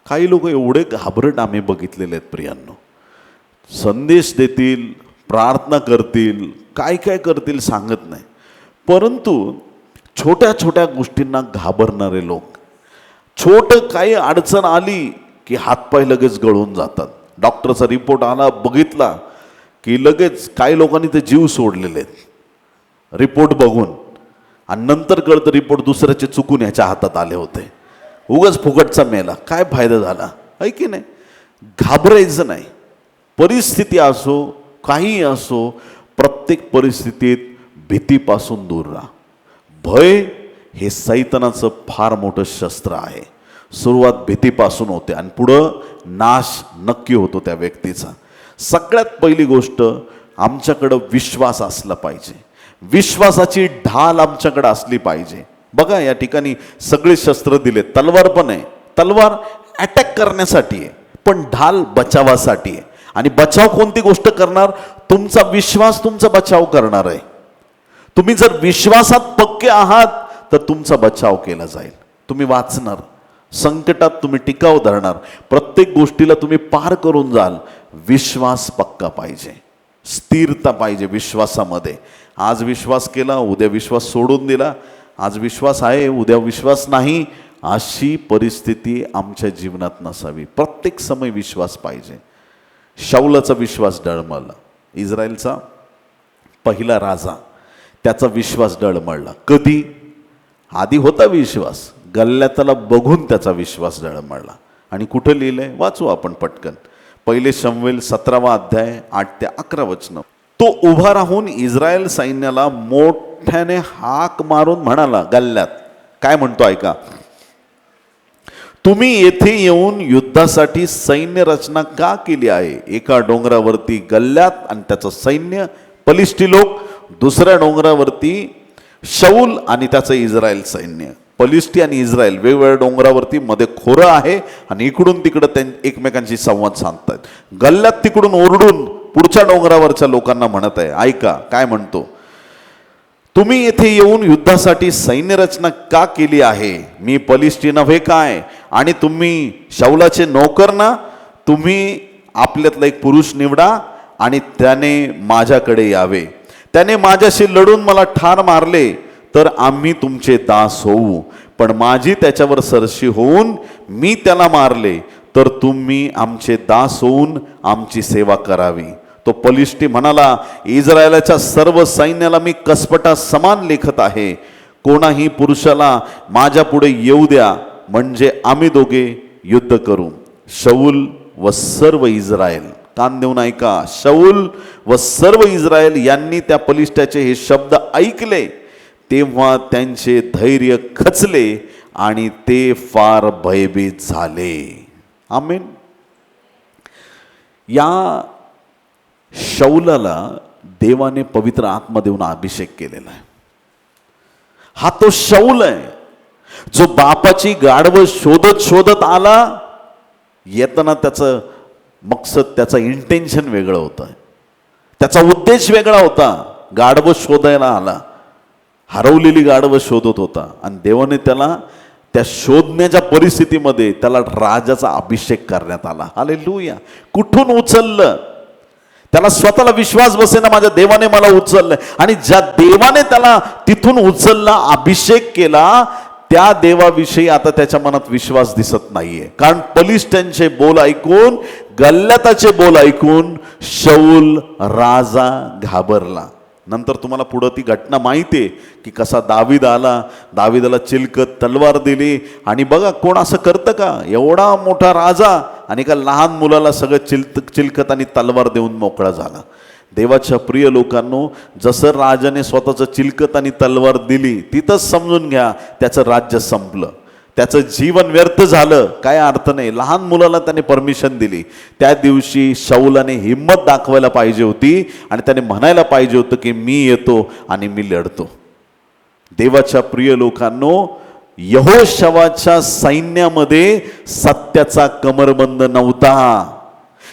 S1: काही लोक एवढे घाबरट आम्ही बघितलेले आहेत प्रियांनो, संदेश देतील, प्रार्थना करतील, काय काय करतील सांगत नाही, परंतु छोट्या छोट्या गोष्टींना घाबरणारे लोक. छोटं काही अडचण आली की हातपाय लगेच गळून जातात. डॉक्टरचा रिपोर्ट आला, बघितला की लगेच काही लोकांनी ते जीव सोडलेले आहेत रिपोर्ट बघून, आणि नंतर कळतं रिपोर्ट दुसऱ्याचे चुकून याच्या हातात आले होते. उगाच फुकटचा मेला, काय फायदा झाला? आहे की नाही? घाबरायचं नाही. परिस्थिती असो, काही असो, प्रत्येक परिस्थितीत भीतीपासून दूर राहा. भय हे सैतानाचं फार मोठं शस्त्र आहे. सुरुवात भीतीपासून होते आणि पुढं नाश नक्की होतो त्या व्यक्तीचा. सगळ्यात पहिली गोष्ट, आमच्याकडं विश्वास असला पाहिजे. विश्वासाची ढाल आमच्याकडे असली पाहिजे. बघा, या ठिकाणी सगळे शस्त्र दिले. तलवार पण आहे, तलवार अटॅक करण्यासाठी आहे, पण ढाल बचावासाठी आहे. आणि बचाव कोणती गोष्ट करणार? तुमचा विश्वास तुमचा बचाव करणार आहे. तुम्ही जर विश्वासात पक्के आहात तर तुमचा बचाव केला जाईल. तुम्ही वाचणार, संकटात तुम्ही टिकाव धरणार, प्रत्येक गोष्टीला तुम्ही पार करून जाल. विश्वास पक्का पाहिजे, स्थिरता पाहिजे विश्वासामध्ये. आज विश्वास केला, उद्या विश्वास सोडून दिला, आज विश्वास आहे, उद्या विश्वास नाही, अशी परिस्थिती आमच्या जीवनात नसावी. प्रत्येक समय विश्वास पाहिजे. शाऊलाचा विश्वास डळमळला, इस्रायलचा पहिला राजा, त्याचा विश्वास डळमळला. कधी? आधी होता विश्वास, गल्ल्यातला बघून त्याचा विश्वास डळमळला. आणि कुठं लिहिलंय? वाचू आपण पटकन. पहिले शमूएल 17वा अध्याय 8 ते 11 वचनं. तो उभा राहून इस्रायल सैन्याला मोठ्याने हाक मारून म्हणाला, गल्ल्यात काय म्हणतो ऐका, तुम्ही येथे येऊन युद्धासाठी सैन्य रचना का केली आहे? एका डोंगरावरती गल्ल्यात आणि त्याचं सैन्य पलिष्टी लोक, दुसऱ्या डोंगरावरती शाऊल आणि त्याचं इस्रायल सैन्य. पलिष्टी आणि इस्रायल वेगवेगळ्या डोंगरावरती, मध्ये खोरं आहे आणि इकडून तिकडं एकमेकांशी संवाद साधतात. गल्ल्यात तिकडून ओरडून पुढच्या डोंगरावरच्या लोकांना म्हणत आहे, ऐका काय म्हणतो, तुम्ही येथे येऊन युद्धासाठी सैन्य रचना का केली आहे? मी पलिष्टी नव्हे काय? आणि तुम्ही शाऊलाचे नोकर ना? तुम्ही आपल्यातला एक पुरुष निवडा आणि त्याने माझ्याकडे यावे. त्याने माझ्याशी लढून मला ठार मारले तर आम्ही तुमचे दास होऊ, पण माझी त्याच्यावर सरशी होऊन मी त्याला मारले तर तुम्ही आमचे दास होऊन आमची सेवा करावी. तो पलिष्टी म्हणाला, इस्रायलाच्या सर्व सैन्याला मी कसपटा समान लेखत आहे. कोणाही पुरुषाला माझ्या पुढे येऊ द्या, म्हणजे आम्ही दोघे युद्ध करू. शाऊल व सर्व इस्रायल, कान देऊन ऐका, शाऊल व सर्व इस्रायल यांनी त्या पलिष्ठाचे हे शब्द ऐकले तेव्हा त्यांचे धैर्य खचले आणि ते फार भयभीत झाले. आमेन. या शाऊलाला देवाने पवित्र आत्मा देऊन अभिषेक केलेला आहे. हा तो शाऊल आहे जो बापाची गाढवं शोधत शोधत आला. येताना त्याचं मकसद, त्याचं इंटेन्शन वेगळं होतं, त्याचा उद्देश वेगळा होता. गाढवं शोधायला आला हरवलेली गाढवं शोधत होता आणि देवाने त्याला त्या शोधण्याच्या परिस्थितीमध्ये त्याला राजाचा अभिषेक करण्यात आला. हालेलुया. कुठून उचललं? त्याला स्वतःला विश्वास बसेना, माझ्या देवाने मला उचललं. आणि ज्या देवाने त्याला तिथून उचलला, अभिषेक केला, त्या देवाविषयी आता त्याच्या मनात विश्वास दिसत नाहीये. कारण पलिष्ठ्यांचे बोल ऐकून, गल्ल्याताचे बोल ऐकून शाऊल राजा घाबरला. नंतर तुम्हाला पुढं ती घटना माहिती आहे की कसा दावीद आला, दावीदाला चिलकत तलवार दिली. आणि बघा, कोण असं करतं का? एवढा मोठा राजा आणि एका लहान मुलाला सगळं चिलकत आणि तलवार देऊन मोकळा झाला. देवाच्या प्रिय लोकांनो, जसं राजाने स्वतःचं चिलकत आणि तलवार दिली, तिथंच समजून घ्या त्याचं राज्य संपलं, त्याचं जीवन व्यर्थ झालं. काय अर्थ नाही. लहान मुलाला त्याने परमिशन दिली. त्या दिवशी शाऊलाने हिंमत दाखवायला पाहिजे होती आणि त्याने म्हणायला पाहिजे होतं की मी येतो आणि मी लढतो. देवाच्या प्रिय लोकांनो, यहोशवाच्या सैन्यामध्ये सत्याचा कमरबंद नव्हता.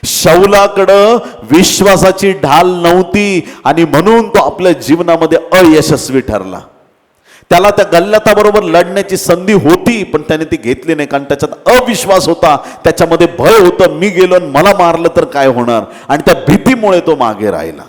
S1: शाऊलाकडं विश्वासाची ढाल नव्हती आणि म्हणून तो आपल्या जीवनामध्ये अयशस्वी ठरला. त्याला त्या गल्ल्याताबरोबर लढण्याची संधी होती, पण त्याने ती घेतली नाही. कारण त्याच्यात अविश्वास होता, त्याच्यामध्ये भय होतं, मी गेलो आणि मला मारलं तर काय होणार, आणि त्या भीतीमुळे तो मागे राहिला.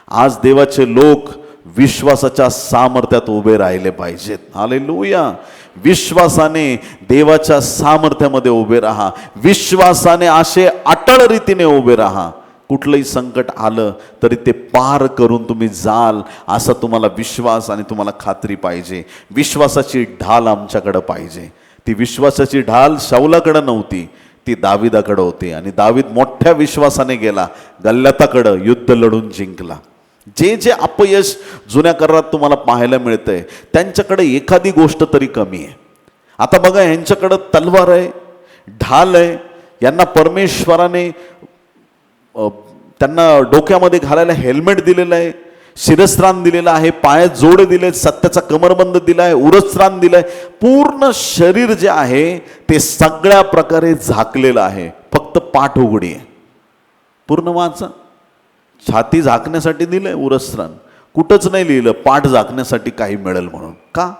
S1: आज देवाचे लोक विश्वासाच्या सामर्थ्यात उभे राहिले पाहिजेत. हालेलुया. विश्वासाने देवाच्या सामर्थ्यामध्ये उभे राहा. विश्वासाने असे अटळ रीतीने उभे राहा. कुठलंही संकट आलं तरी ते पार करून तुम्ही जाल, असा तुम्हाला विश्वास आणि तुम्हाला खात्री पाहिजे. विश्वासाची ढाल आमच्याकडं पाहिजे. ती विश्वासाची ढाल शाऊलाकडं नव्हती, ती दाविदाकडं होती. आणि दावीद मोठ्या विश्वासाने गेला, गल्ल्याताकडं युद्ध लढून जिंकला. जे जे अपयश जुन्या करारात तुम्हाला पाहायला मिळतंय, त्यांच्याकडे एखादी गोष्ट तरी कमी आहे. आता बघा, यांच्याकडं तलवार आहे, ढाल आहे, यांना परमेश्वराने त्यांना डोक्यामध्ये घालायला हेल्मेट दिलेलं आहे, शिरस्त्राण दिलेलं आहे, पायात जोडे दिले, सत्याचा कमरबंद दिला आहे, उरस्त्राण दिलंय. पूर्ण शरीर जे आहे ते सगळ्या प्रकारे झाकलेलं आहे. फक्त पाठ उघडी आहे. पूर्ण वाचा. छाती झाकण्यासाठी दिलंय उरस्त्राण, कुठंच नाही लिहिलं पाठ झाकण्यासाठी काही मिळेल म्हणून. का?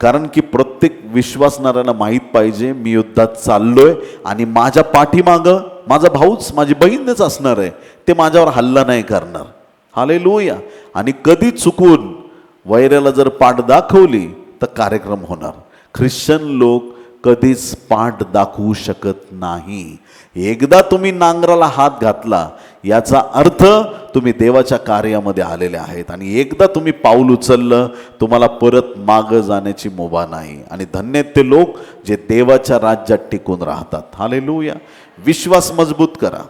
S1: कारण की प्रत्येक विश्वासणाऱ्याला माहीत पाहिजे, मी युद्धात चाललोय आणि माझ्या पाठीमागं माझा भाऊच, माझी बहीणच असणार आहे, ते माझ्यावर हल्ला नाही करणार. हालेलुया. आणि कधी चुकून वैऱ्याला जर पाठ दाखवली तर कार्यक्रम होणार. ख्रिश्चन लोक कधीच पाठ दाखवू शकत नाही. एकदा तुम्ही नांगराला हात घातला याचा अर्थ तुम्ही देवाच्या कार्यामध्ये आलेले आहेत. आणि एकदा तुम्ही पाऊल उचललं, तुम्हाला परत मागं जाण्याची मुभा नाही. आणि धन्य ते लोक जे देवाच्या राज्यात टिकून राहतात. हालेलुया. विश्वास मजबूत करा,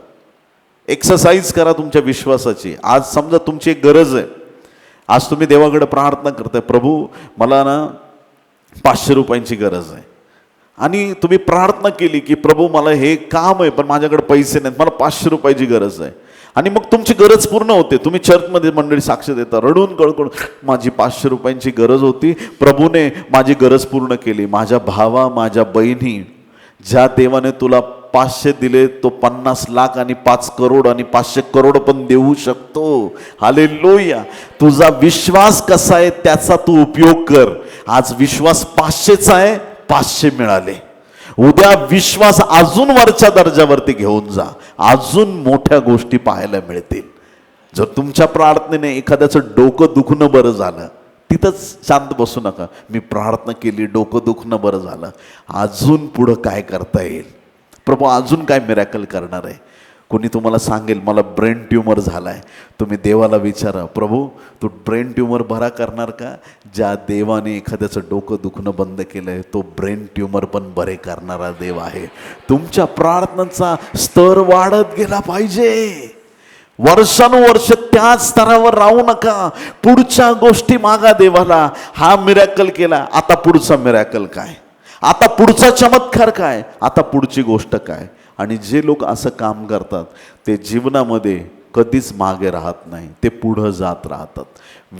S1: एक्सरसाइज करा तुमच्या विश्वासाची. आज समजा तुमची एक गरज आहे, आज तुम्ही देवाकडे प्रार्थना करताय, प्रभू मला ना 500 रुपयांची गरज आहे. आणि तुम्ही प्रार्थना केली की प्रभू मला हे काम आहे पण माझ्याकडे पैसे नाहीत, मला 500 रुपयाची गरज आहे. आणि मग तुमची गरज पूर्ण होते. तुम्ही चर्चमध्ये मंडळी साक्ष देता, रडून कळकळून, माझी 500 रुपयांची गरज होती, प्रभूने माझी गरज पूर्ण केली. माझ्या भावा, माझ्या बहिणी, ज्या देवाने तुला 500 दिले तो 50 लाख आणि 5 करोड आणि 500 करोड पण देऊ शकतो. हालेलुया. तुझा विश्वास कसा आहे त्याचा तू उपयोग कर. आज विश्वास 500चा आहे, 500 मिळाले. उद्या विश्वास अजून वरच्या दर्जावरती घेऊन जा, अजून मोठ्या गोष्टी पाहायला मिळतील. जर तुमच्या प्रार्थनेने एखाद्याचं डोकं दुखणं बरं झालं, तिथंच शांत बसू नका. मी प्रार्थना केली, डोकं दुखणं बरं झालं, अजून पुढं काय करता येईल, प्रभू अजून काय मिरॅकल करणार आहे. कोणी तुम्हाला सांगेल मला ब्रेन ट्यूमर झाला आहे, तुम्ही देवाला विचारा, प्रभू तू ब्रेन ट्यूमर बरा करणार का? ज्या देवाने एखाद्याचं डोकं दुखणं बंद केलं आहे तो ब्रेन ट्यूमर पण बरे करणारा देव आहे. तुमच्या प्रार्थनांचा स्तर वाढत गेला पाहिजे. वर्षानुवर्ष त्याच स्तरावर राहू नका. पुढच्या गोष्टी मागा देवाला. हा मिरॅकल केला, आता पुढचा मिरॅकल काय, आता पुढचा चमत्कार काय, आता पुढची गोष्ट काय. आणि जे लोक असं काम करतात ते जीवनामध्ये कधीच मागे राहत नाही, ते पुढं जात राहतात.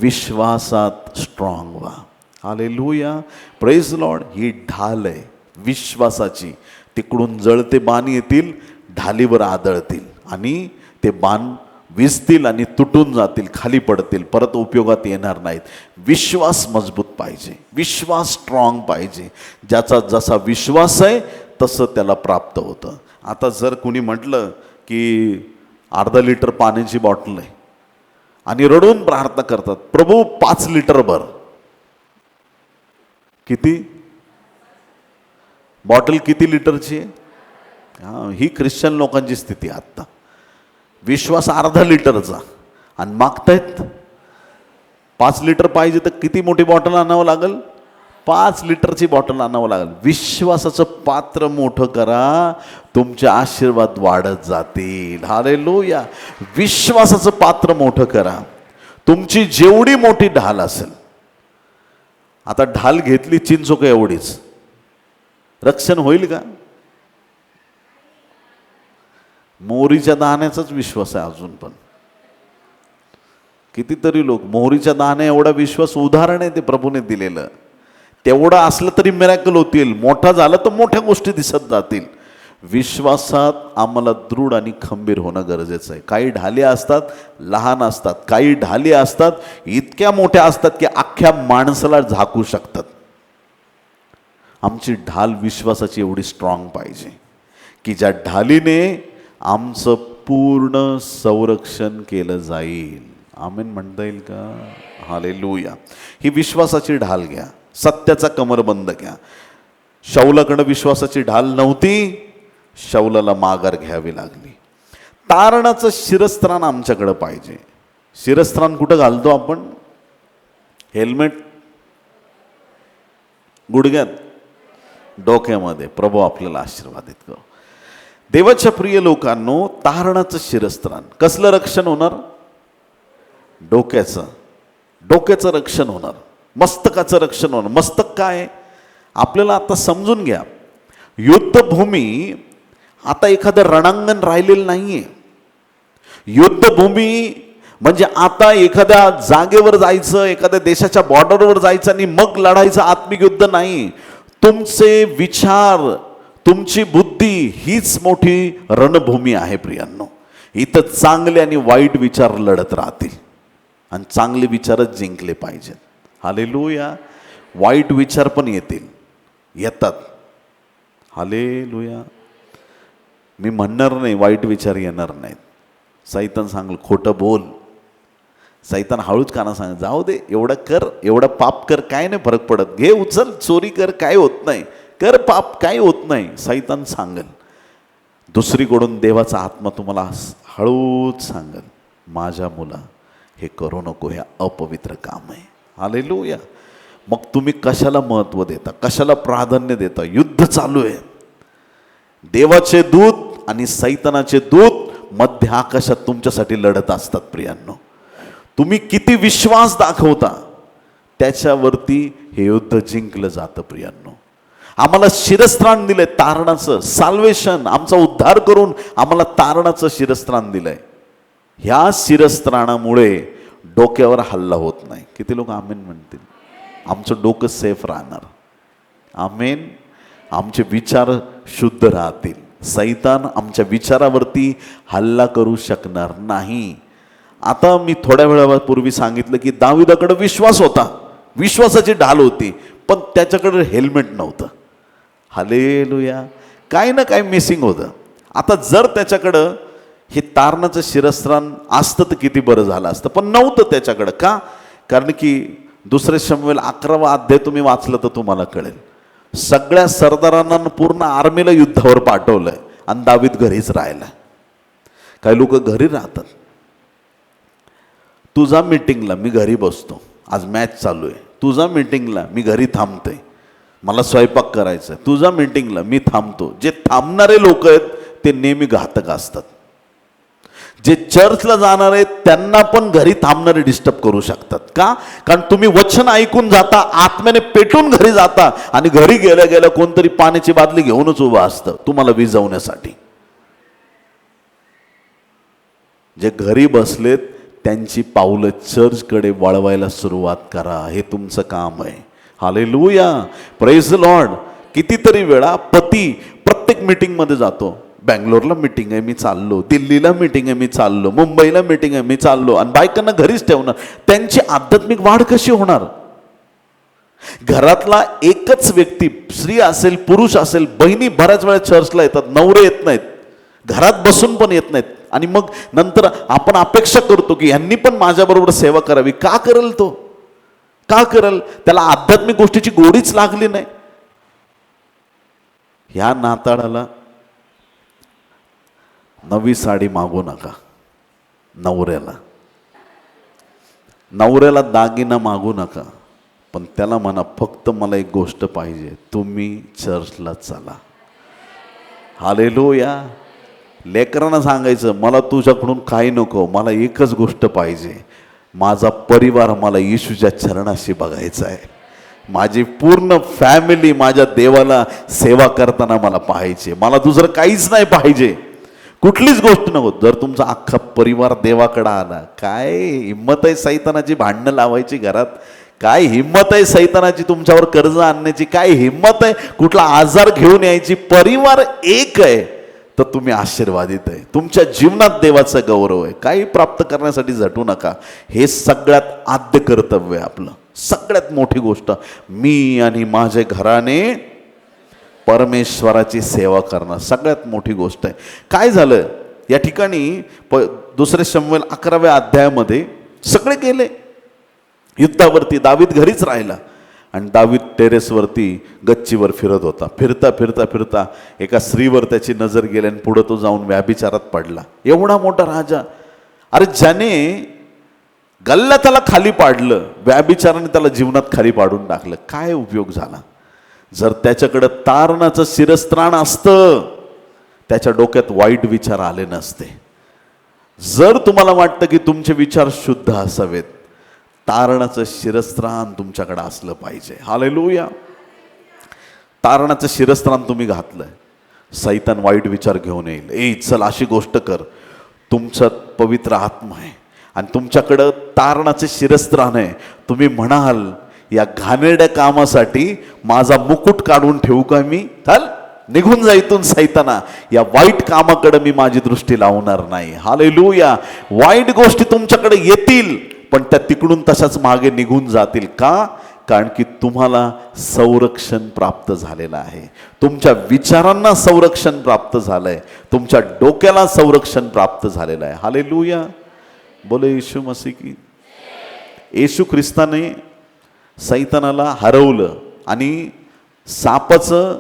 S1: विश्वासात स्ट्रॉंग व्हा. हालेलुया. Praise Lord. ही ढाल आहे विश्वासाची. तिकडून जळते बाण येतील, ढालीवर आदळतील आणि ते बाण भिजतील आणि तुटून जातील, खाली पडतील, परत उपयोगात येणार नाहीत. विश्वास मजबूत पाहिजे, विश्वास स्ट्रॉंग पाहिजे. ज्याचा जसा विश्वास आहे तसं त्याला प्राप्त होतं. आता जर कुणी म्हटलं की अर्धा लिटर पाण्याची बॉटल आहे आणि रडून प्रार्थना करतात, प्रभू 5 लिटर भर. किती बॉटल किती लिटरची आहे? ही ख्रिश्चन लोकांची स्थिती आत्ता. विश्वास अर्धा लिटरचा आणि मागतायत 5 लिटर पाहिजे, तर किती मोठी बॉटल आणावं लागेल? 5 लिटरची बॉटल आणावं लागेल. विश्वासाचं पात्र मोठं करा, तुमचे आशीर्वाद वाढत जातील. हालेलुया. विश्वासाचं पात्र मोठं करा. तुमची जेवढी मोठी ढाल असेल, आता ढाल घेतली चिंचोक एवढीच, रक्षण होईल का? मोहरीच्या दाण्याचाच विश्वास आहे अजून पण. कितीतरी लोक मोहरीच्या दाण्या एवढा विश्वास, उदाहरण आहे ते प्रभूने दिलेलं, तेवढं असलं तरी मिरॅकल होतील. मोठा झाला तर मोठ्या गोष्टी दिसत जातील. विश्वासात आम्हाला दृढ आणि खंबीर होणं गरजेचं आहे. काही ढाली असतात लहान असतात, काही ढाली असतात इतक्या मोठ्या असतात की अख्ख्या माणसाला झाकू शकतात. आमची ढाल विश्वासाची एवढी स्ट्रॉंग पाहिजे की ज्या ढालीने आमचं पूर्ण संरक्षण केलं जाईल. आमेन म्हणता येईल का? हालेलुया. ही विश्वासाची ढाल घ्या, सत्याचा कमरबंद घ्या. शौलाकडे विश्वासाची ढाल नव्हती, शौलाला माघार घ्यावी लागली. तारणाचं शिरस्त्राण आमच्याकडे पाहिजे. शिरस्त्राण कुठं घालतो आपण? हेल्मेट गुडघ्यात, डोक्यामध्ये. प्रभू आपल्याला आशीर्वादित करो. देवाच्या प्रिय लोकांनो, तारणाचं शिरस्त्राण. कसलं रक्षण होणार? डोक्याचं. डोक्याचं रक्षण होणार, मस्तकाचं रक्षण होणार. मस्तक काय? आपल्याला आता समजून घ्या, युद्धभूमी आता एखादं रणांगण राहिलेलं नाहीये. युद्धभूमी म्हणजे आता एखाद्या जागेवर जायचं, एखाद्या देशाच्या बॉर्डरवर जायचं आणि मग लढायचं आत्मिक युद्ध नाही. तुमचे विचार, तुमची बुद्धी हीच मोठी रणभूमी आहे प्रियांनो. इथं चांगले आणि वाईट विचार लढत राहतील आणि चांगले विचारच जिंकले पाहिजेत. हालेलुया. वाईट विचार पण येतात. हालेलुया. मी म्हणणार नाही वाईट विचार येणार नाहीत. सैतान सांगल खोटं बोल. सैतान हळूच काना सांग, जाऊ दे, एवढं कर, एवढं पाप कर, काय नाही फरक पडत, घे उचल, चोरी कर, काय होत नाही, कर पाप, काय होत नाही. सैतान सांगल. दुसरीकडून देवाचा आत्मा तुम्हाला हळूच सांगल, माझ्या मुला हे करू नको, हे अपवित्र काम आहे. हालेलुया. मग तुम्ही कशाला महत्त्व देता, कशाला प्राधान्य देता? युद्ध चालू आहे. देवाचे दूत आणि सैतानाचे दूत मध्य आकाशात तुमच्यासाठी लढत असतात प्रियांनो. तुम्ही किती विश्वास दाखवता त्याच्यावरती हे युद्ध जिंकलं जातं प्रियांनो. आम्हाला शिरस्त्राण दिलंय तारणाचं, साल्वेशन, आमचा उद्धार करून आम्हाला तारणाचं शिरस्त्राण दिलंय. ह्या शिरस्त्राणामुळे डोक्यावर हल्ला होत नाही. किती लोक आमेन म्हणतील? आमचं डोकं सेफ राहणार. आमेन. आमचे विचार शुद्ध राहतील. सैतान आमच्या विचारावरती हल्ला करू शकणार नाही. आता मी थोड्या वेळापूर्वी सांगितलं की दाविदाकडे विश्वास होता, विश्वासाची ढाल होती, पण त्याच्याकडे हेल्मेट नव्हतं. हालेलुया. काय ना काय मिसिंग होतं. आता जर त्याच्याकडं हे तारणाचं शिरस्त्राण असतं तर किती बरं झालं असतं, पण नव्हतं त्याच्याकडं. का? कारण की 2 शमूएल 11वा अध्याय तुम्ही वाचलं तर तुम्हाला कळेल. सगळ्या सरदारांना पूर्ण आर्मीला युद्धावर पाठवलंय आणि दावीद घरीच राहिला. काही लोक घरी राहतात. तुझा मीटिंगला मी घरी बसतो, आज मॅच चालू आहे. तुझा मीटिंगला मी घरी थांबतोय, मला स्वयंपाक करायचा आहे. तुझा मीटिंगला मी थांबतो. जे थांबणारे लोक आहेत ते नेहमी घातक असतात. जे चर्चला जाणार आहेत त्यांना पण घरी थांबणारे डिस्टर्ब करू शकतात. का? कारण तुम्ही वचन ऐकून जाता, आत्म्याने पेटून घरी जाता आणि घरी गेल्या गेल्या कोणतरी पाण्याची बादली घेऊनच उभं असतं तुम्हाला विझवण्यासाठी. जे घरी बसलेत त्यांची पावलं चर्चकडे वळवायला सुरुवात करा. हे तुमचं काम आहे. हालेलुया. Praise the Lord. कितीतरी वेळा पती प्रत्येक मीटिंगमध्ये जातो, बँगलोरला मीटिंग आहे मी चाललो, दिल्लीला मीटिंग आहे मी चाललो, मुंबईला मीटिंग आहे मी चाललो, आणि बायकांना घरीच ठेवणार. त्यांची आध्यात्मिक वाढ कशी होणार? घरातला एकच व्यक्ती, स्त्री असेल पुरुष असेल, बहिणी बऱ्याच वेळा चर्चला येतात, नवरे येत नाहीत, घरात बसून पण येत नाहीत, आणि मग नंतर आपण अपेक्षा करतो की यांनी पण माझ्याबरोबर सेवा करावी. का करेल तो? का करेल? त्याला आध्यात्मिक गोष्टीची गोडीच लागली नाही. ह्या नाताळाला नवी साडी मागू नका नवऱ्याला, नवऱ्याला दागिना मागू नका, पण त्याला म्हणा फक्त मला एक गोष्ट पाहिजे, तुम्ही चर्चला चला. हालेलुया. लेकरांना सांगायचं मला तुझ्याकडून काही नको, मला एकच गोष्ट पाहिजे, माझा परिवार मला येशूच्या चरणाशी बघायचा आहे, माझी पूर्ण फॅमिली माझ्या देवाला सेवा करताना मला पाहायचे, मला दुसरं काहीच नाही पाहिजे, कुठलीच गोष्ट नको. जर तुमचा अख्खा परिवार देवाकडे आला, काय हिंमत आहे सैतानाची भांडणं लावायची घरात? काय हिंमत आहे सैतानाची तुमच्यावर कर्ज आणण्याची? काय हिंमत आहे कुठला आजार घेऊन यायची? परिवार एक आहे तर तुम्ही आशीर्वादित आहे, तुमच्या जीवनात देवाचा गौरव आहे. काही प्राप्त करण्यासाठी झटू नका. हे सगळ्यात आद्य कर्तव्य आहे आपलं, सगळ्यात मोठी गोष्ट. मी आणि माझे घराने परमेश्वराची सेवा करणं सगळ्यात मोठी गोष्ट आहे. काय झालं या ठिकाणी दुसरे शमूएल 11व्या अध्यायामध्ये सगळे गेले युद्धावरती, दावीद घरीच राहिला, आणि दावीद टेरेसवरती गच्चीवर फिरत होता. फिरता फिरता फिरता एका स्त्रीवर त्याची नजर गेली आणि पुढं तो जाऊन व्याभिचारात पडला. एवढा मोठा राजा, अरे ज्याने गल्ला त्याला खाली पाडलं, व्याभिचाराने त्याला जीवनात खाली पाडून टाकलं, काय उपयोग झाला? जर त्याच्याकडं तारणाचं शिरस्त्राण असतं, त्याच्या डोक्यात वाईट विचार आले नसते. जर तुम्हाला वाटतं की तुमचे विचार शुद्ध असावेत, तारणाचं शिरस्त्राण तुमच्याकडे असलं पाहिजे. हालेलुया. तारणाचं शिरस्त्राण तुम्ही घातलंय, सैतान वाईट विचार घेऊन येईल. चल अशी गोष्ट कर, तुमच्यात पवित्र आत्मा आहे आणि तुमच्याकडं तारणाचे शिरस्त्राण आहे. तुम्ही म्हणाल या घाणेरड्या कामासाठी माझा मुकुट काढून ठेवू का मी? चल निघून जा इथून सैताना, या वाईट कामाकडे मी माझी दृष्टी लावणार नाही. हालेलुया. वाईट गोष्टी तुमच्याकडे येतील, पण त्या तिकडून तशाच मागे निघून जातील. का? कारण की तुम्हाला संरक्षण प्राप्त झालेलं आहे, तुमच्या विचारांना संरक्षण प्राप्त झालंय, तुमच्या डोक्याला संरक्षण प्राप्त झालेलं आहे. हालेलुया. बोले येशू मसीह की. येशू ख्रिस्ताने सैतानाला हरवलं आणि सापाचं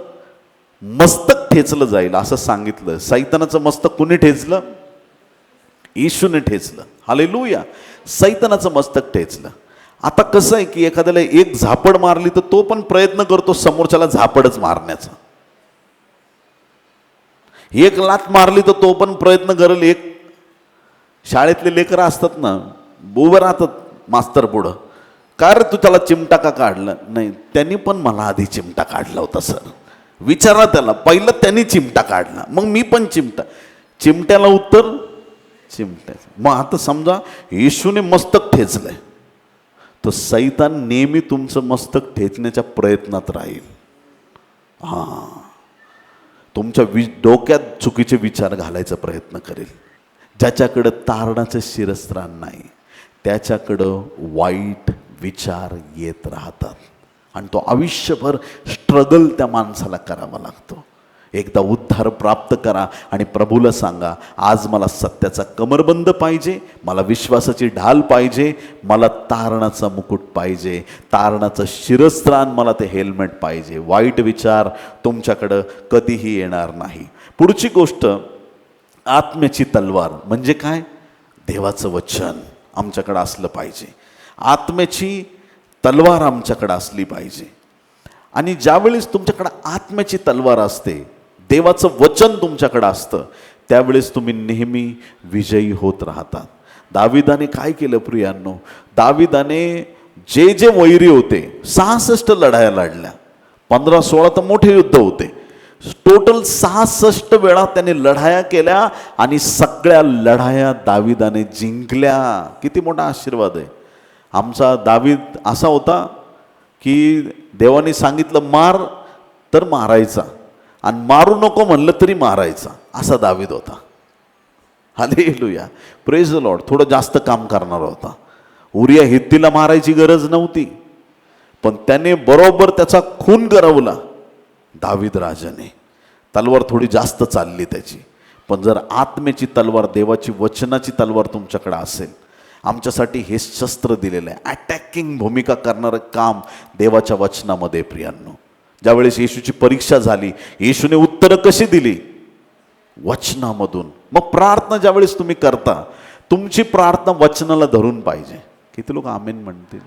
S1: मस्तक ठेचलं जाईल असं सांगितलं. सैतानाचं मस्तक कुणी ठेचलं? येशूने ठेचलं. हालेलुया. सैतानाचं मस्तक ठेचलं. आता कसं आहे की एखाद्याला एक झापड मारली तर तो पण प्रयत्न करतो समोरच्याला झापडच मारण्याचा. एक लात मारली तर तो पण प्रयत्न करेल. एक शाळेतले लेकरं असतात ना, उभं राहतात मास्तर पुढं, का रे तू त्याला चिमटा का काढलं? नाही, त्यांनी पण मला आधी चिमटा काढला होता सर. विचारा त्याला, पहिलं त्यांनी चिमटा काढला, मग मी पण चिमटा. चिमट्याला उत्तर चिमट्याचं. मग आता समजा येशूने मस्तक ठेचलंय, तर सैतान नेहमी तुमचं मस्तक ठेचण्याच्या प्रयत्नात राहील. तुमच्या डोक्यात चुकीचे विचार घालायचा प्रयत्न करेल. ज्याच्याकडं तारणाचं शिरस्त्राण नाही त्याच्याकडं वाईट विचार येत राहतात आणि तो आयुष्यभर स्ट्रगल त्या माणसाला करावा लागतो. एकदा उद्धार प्राप्त करा आणि प्रभूला सांगा, आज मला सत्याचा कमरबंद पाहिजे, मला विश्वासाची ढाल पाहिजे, मला तारणाचा मुकुट पाहिजे, तारणाचं शिरस्त्राण, मला ते हेल्मेट पाहिजे. वाईट विचार तुमच्याकडं कधीही येणार नाही. पुढची गोष्ट, आत्म्याची तलवार म्हणजे काय? देवाचं वचन आमच्याकडं असलं पाहिजे. आत्म्याची तलवार आमच्याकडं असली पाहिजे. आणि ज्यावेळेस तुमच्याकडं आत्म्याची तलवार असते, देवाचं वचन तुमच्याकडं असतं, त्यावेळेस तुम्ही नेहमी विजयी होत राहतात. दाविदाने काय केलं प्रियांनो? दाविदाने जे जे वैरी होते 66 लढाया लढल्या. 15-16 तर मोठे युद्ध होते. टोटल 66 वेळा त्याने लढाया केल्या आणि सगळ्या लढाया दाविदाने जिंकल्या. किती मोठा आशीर्वाद आहे. आमचा दावीद असा होता की देवाने सांगितलं मार तर मारायचा, आणि मारू नको म्हणलं तरी मारायचा, असा दावीद होता. Hallelujah, praise the Lord. थोडं जास्त काम करणारा होता. उरिया हित्तीला मारायची गरज नव्हती, पण त्याने बरोबर त्याचा खून करवला दावीद राजाने. तलवार थोडी जास्त चालली त्याची, पण जर आत्मेची तलवार, देवाची वचनाची तलवार तुमच्याकडे असेल, आमच्यासाठी हे शस्त्र दिलेलं आहे. अटॅकिंग भूमिका करणारं काम देवाच्या वचनामध्ये. प्रियांनो, ज्यावेळेस येशूची परीक्षा झाली, येशूने उत्तरं कशी दिली? वचनामधून. मग प्रार्थना ज्यावेळेस तुम्ही करता, तुमची प्रार्थना वचनाला धरून पाहिजे. किती लोक आमेन म्हणतील?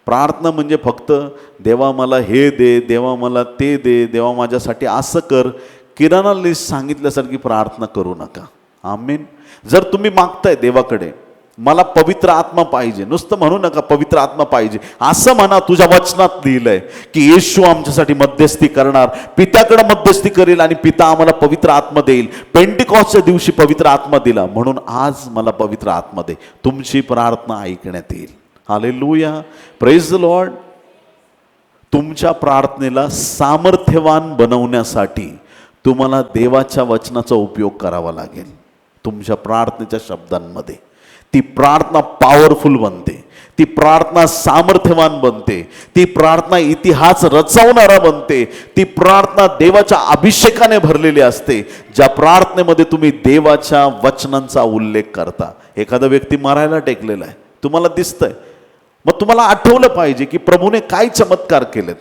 S1: प्रार्थना म्हणजे फक्त देवा मला हे दे, देवा मला ते दे, देवा माझ्यासाठी असं कर, किराणा लिस्ट सांगितल्यासारखी प्रार्थना करू नका. आमेन. जर तुम्ही मागताय देवाकडे, मला पवित्र आत्मा पाहिजे, नुसतं म्हणू नका पवित्र आत्मा पाहिजे, असं म्हणा. तुझ्या वचनात लिहिलंय की येशू आमच्यासाठी मध्यस्थी करणार, पित्याकडे मध्यस्थी करेल आणि पिता आम्हाला पवित्र आत्मा देईल. पेंटिकॉस्टच्या दिवशी पवित्र आत्मा दिला, म्हणून आज मला पवित्र आत्मा दे. तुमची प्रार्थना ऐकण्यात येईल. Hallelujah, praise the Lord. तुमच्या प्रार्थनेला सामर्थ्यवान बनवण्यासाठी तुम्हाला देवाच्या वचनाचा उपयोग करावा लागेल. तुमच्या प्रार्थनेच्या शब्दांमध्ये ती प्रार्थना पॉवरफुल बनते, ती प्रार्थना सामर्थ्यवान बनते, ती प्रार्थना इतिहास रचवणारा बनते, ती प्रार्थना देवाच्या अभिषेकाने भरलेली असते. ज्या प्रार्थनेमध्ये तुम्ही देवाच्या वचनांचा उल्लेख करता. एखादा व्यक्ती मरायला टेकलेला आहे, तुम्हाला दिसतंय, मग तुम्हाला आठवलं पाहिजे की प्रभूने काय चमत्कार केलेत.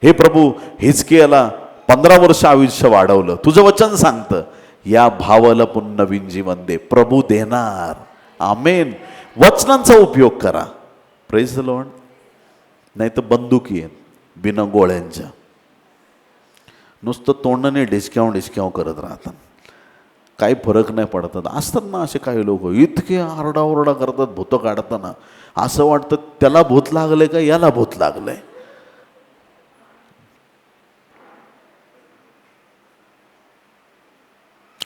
S1: हे प्रभू, हिजकियाला 15 वर्ष आयुष्य वाढवलं. तुझं वचन सांगतं या भावाला पण नवीन जीवन दे. प्रभू देणार. आमेन. वचनांचा उपयोग करा. Praise the Lord. नाही तर बंदुकी आहेत बिना गोळ्यांच्या, नुसतं तोंडाने डिस्क्याव करत राहतात, काही फरक नाही पडतात. असतात ना असे काही लोक, इतके आरडाओरडा करतात भूत काढताना, असं वाटतं त्याला भूत लागलंय का याला भूत लागलंय.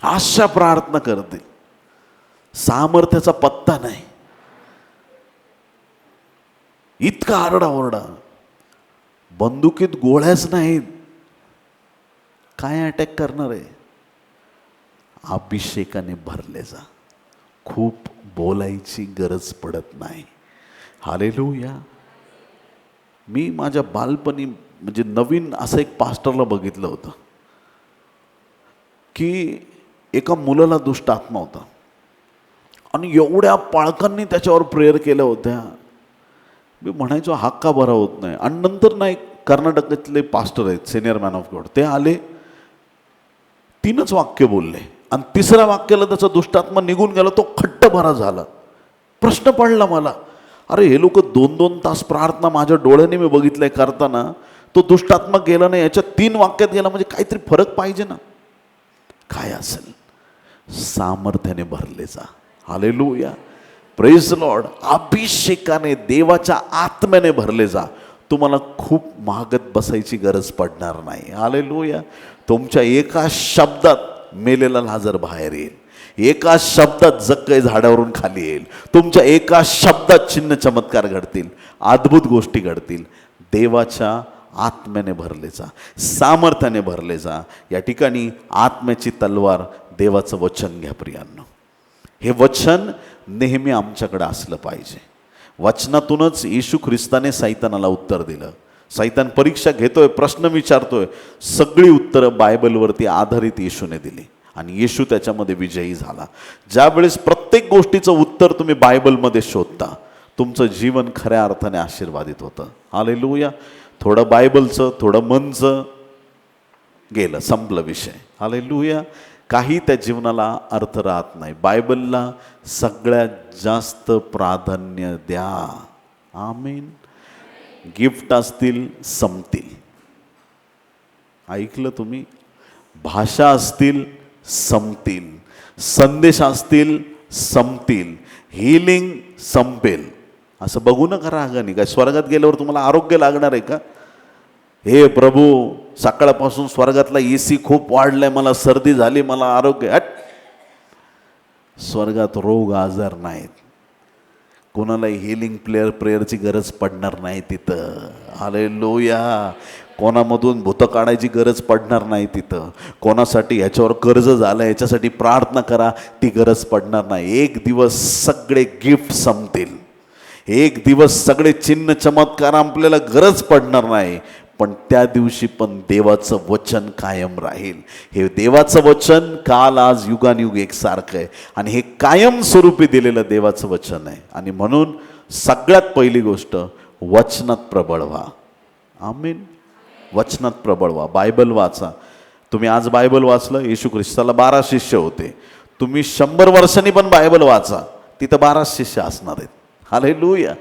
S1: अशा प्रार्थना करते, सामर्थ्याचा पत्ता नाही, इतका आरडाओरडा, बंदुकीत गोळ्याच नाहीत, काय अटॅक करणार आहे. अभिषेकाने भरले जा, खूप बोलायची गरज पडत नाही. हालेलुया. मी माझ्या बालपणी म्हणजे नवीन असं एक पास्टरला बघितलं होतं की एका मुलाला दुष्ट आत्मा होता आणि एवढ्या पाळकांनी त्याच्यावर प्रेयर केल्या होत्या. मी म्हणायचो हा का बरा होत नाही. आणि नंतर ना एक कर्नाटकातले पास्टर आहेत, सिनियर मॅन ऑफ गॉड, ते आले, 3च वाक्य बोलले आणि 3ऱ्या वाक्याला त्याचा दुष्टात्मा निघून गेला. तो खट्ट भरा झाला. प्रश्न पडला मला, अरे हे लोक 2-2 तास प्रार्थना माझ्या डोळ्याने मी बघितलंय करताना, तो दुष्टात्मा गेला नाही, याच्या 3 वाक्यात गेला, म्हणजे काहीतरी फरक पाहिजे ना. काय असेल? सामर्थ्याने भरले जा. Hallelujah, praise Lord. अभिषेकाने, देवाच्या आत्म्याने भरले जा. तुम्हाला खूप महागत बसायची गरज पडणार नाही. हालेलुया. तुमच्या एका शब्दात मेलेला लाजर बाहेर येईल, एका शब्दात जक्कई झाडावरून खाली येईल, तुमच्या एका शब्दात चिन्ह चमत्कार घडतील, अद्भुत गोष्टी घडतील. देवाच्या आत्म्याने भरले जा, सामर्थ्याने भरले जा. या ठिकाणी आत्म्याची तलवार देवाचं वचन घ्या. प्रियांनो, हे वचन नेहमी आमच्याकडे असलं पाहिजे. वचनातूनच येशू ख्रिस्ताने सैतानाला उत्तर दिलं. सैतान परीक्षा घेतोय, प्रश्न विचारतोय, सगळी उत्तरं बायबलवरती आधारित येशूने दिली आणि येशू त्याच्यामध्ये विजयी झाला. ज्यावेळेस प्रत्येक गोष्टीचं उत्तर तुम्ही बायबलमध्ये शोधता, तुमचं जीवन खऱ्या अर्थाने आशीर्वादित होतं. हालेलुया. थोडं बायबलचं, थोडं मनचं गेलं, संपलं विषय. हालेलुया. काही त्या जीवनाला अर्थ राहत नाही. बायबलला सगळ्यात जास्त प्राधान्य द्या. आमीन. गिफ्ट असतील संपतील, ऐकलं तुम्ही? भाषा असतील संपतील, संदेश असतील संपतील, हिलिंग संपेल. असं बघू नका रागाने. काय स्वर्गात गेल्यावर तुम्हाला आरोग्य लागणार आहे का? हे प्रभू, सकाळपासून स्वर्गातला AC खूप वाढलाय, मला सर्दी झाली, मला आरोग्य. स्वर्गात रोग आजार नाहीत, कोणाला हिलिंग प्रेयरची गरज पडणार नाही तिथं. हालेलुया. कोणामधून भूतं काढायची गरज पडणार नाही तिथं. कोणासाठी ह्याच्यावर कर्ज झालं ह्याच्यासाठी प्रार्थना करा, ती गरज पडणार नाही. एक दिवस सगळे गिफ्ट संपतील, एक दिवस सगळे चिन्ह चमत्कार आपल्याला गरज पडणार नाही. पण त्या दिवशी पण देवाचं वचन कायम राहील. हे देवाचं वचन काल आज युगानुयुग एकसारखं आहे आणि हे कायम स्वरूपी दिलेलं देवाचं वचन आहे. आणि म्हणून सगळ्यात पहिली गोष्ट, वचनात प्रबळ व्हा. आमीन. वचनात प्रबळ व्हा. बायबल वाचा. तुम्ही आज बायबल वाचलं, येशू ख्रिस्ताला 12 शिष्य होते. तुम्ही 100 वर्षांनी पण बायबल वाचा, तिथं 12 शिष्य असणार आहेत. हालेलुया.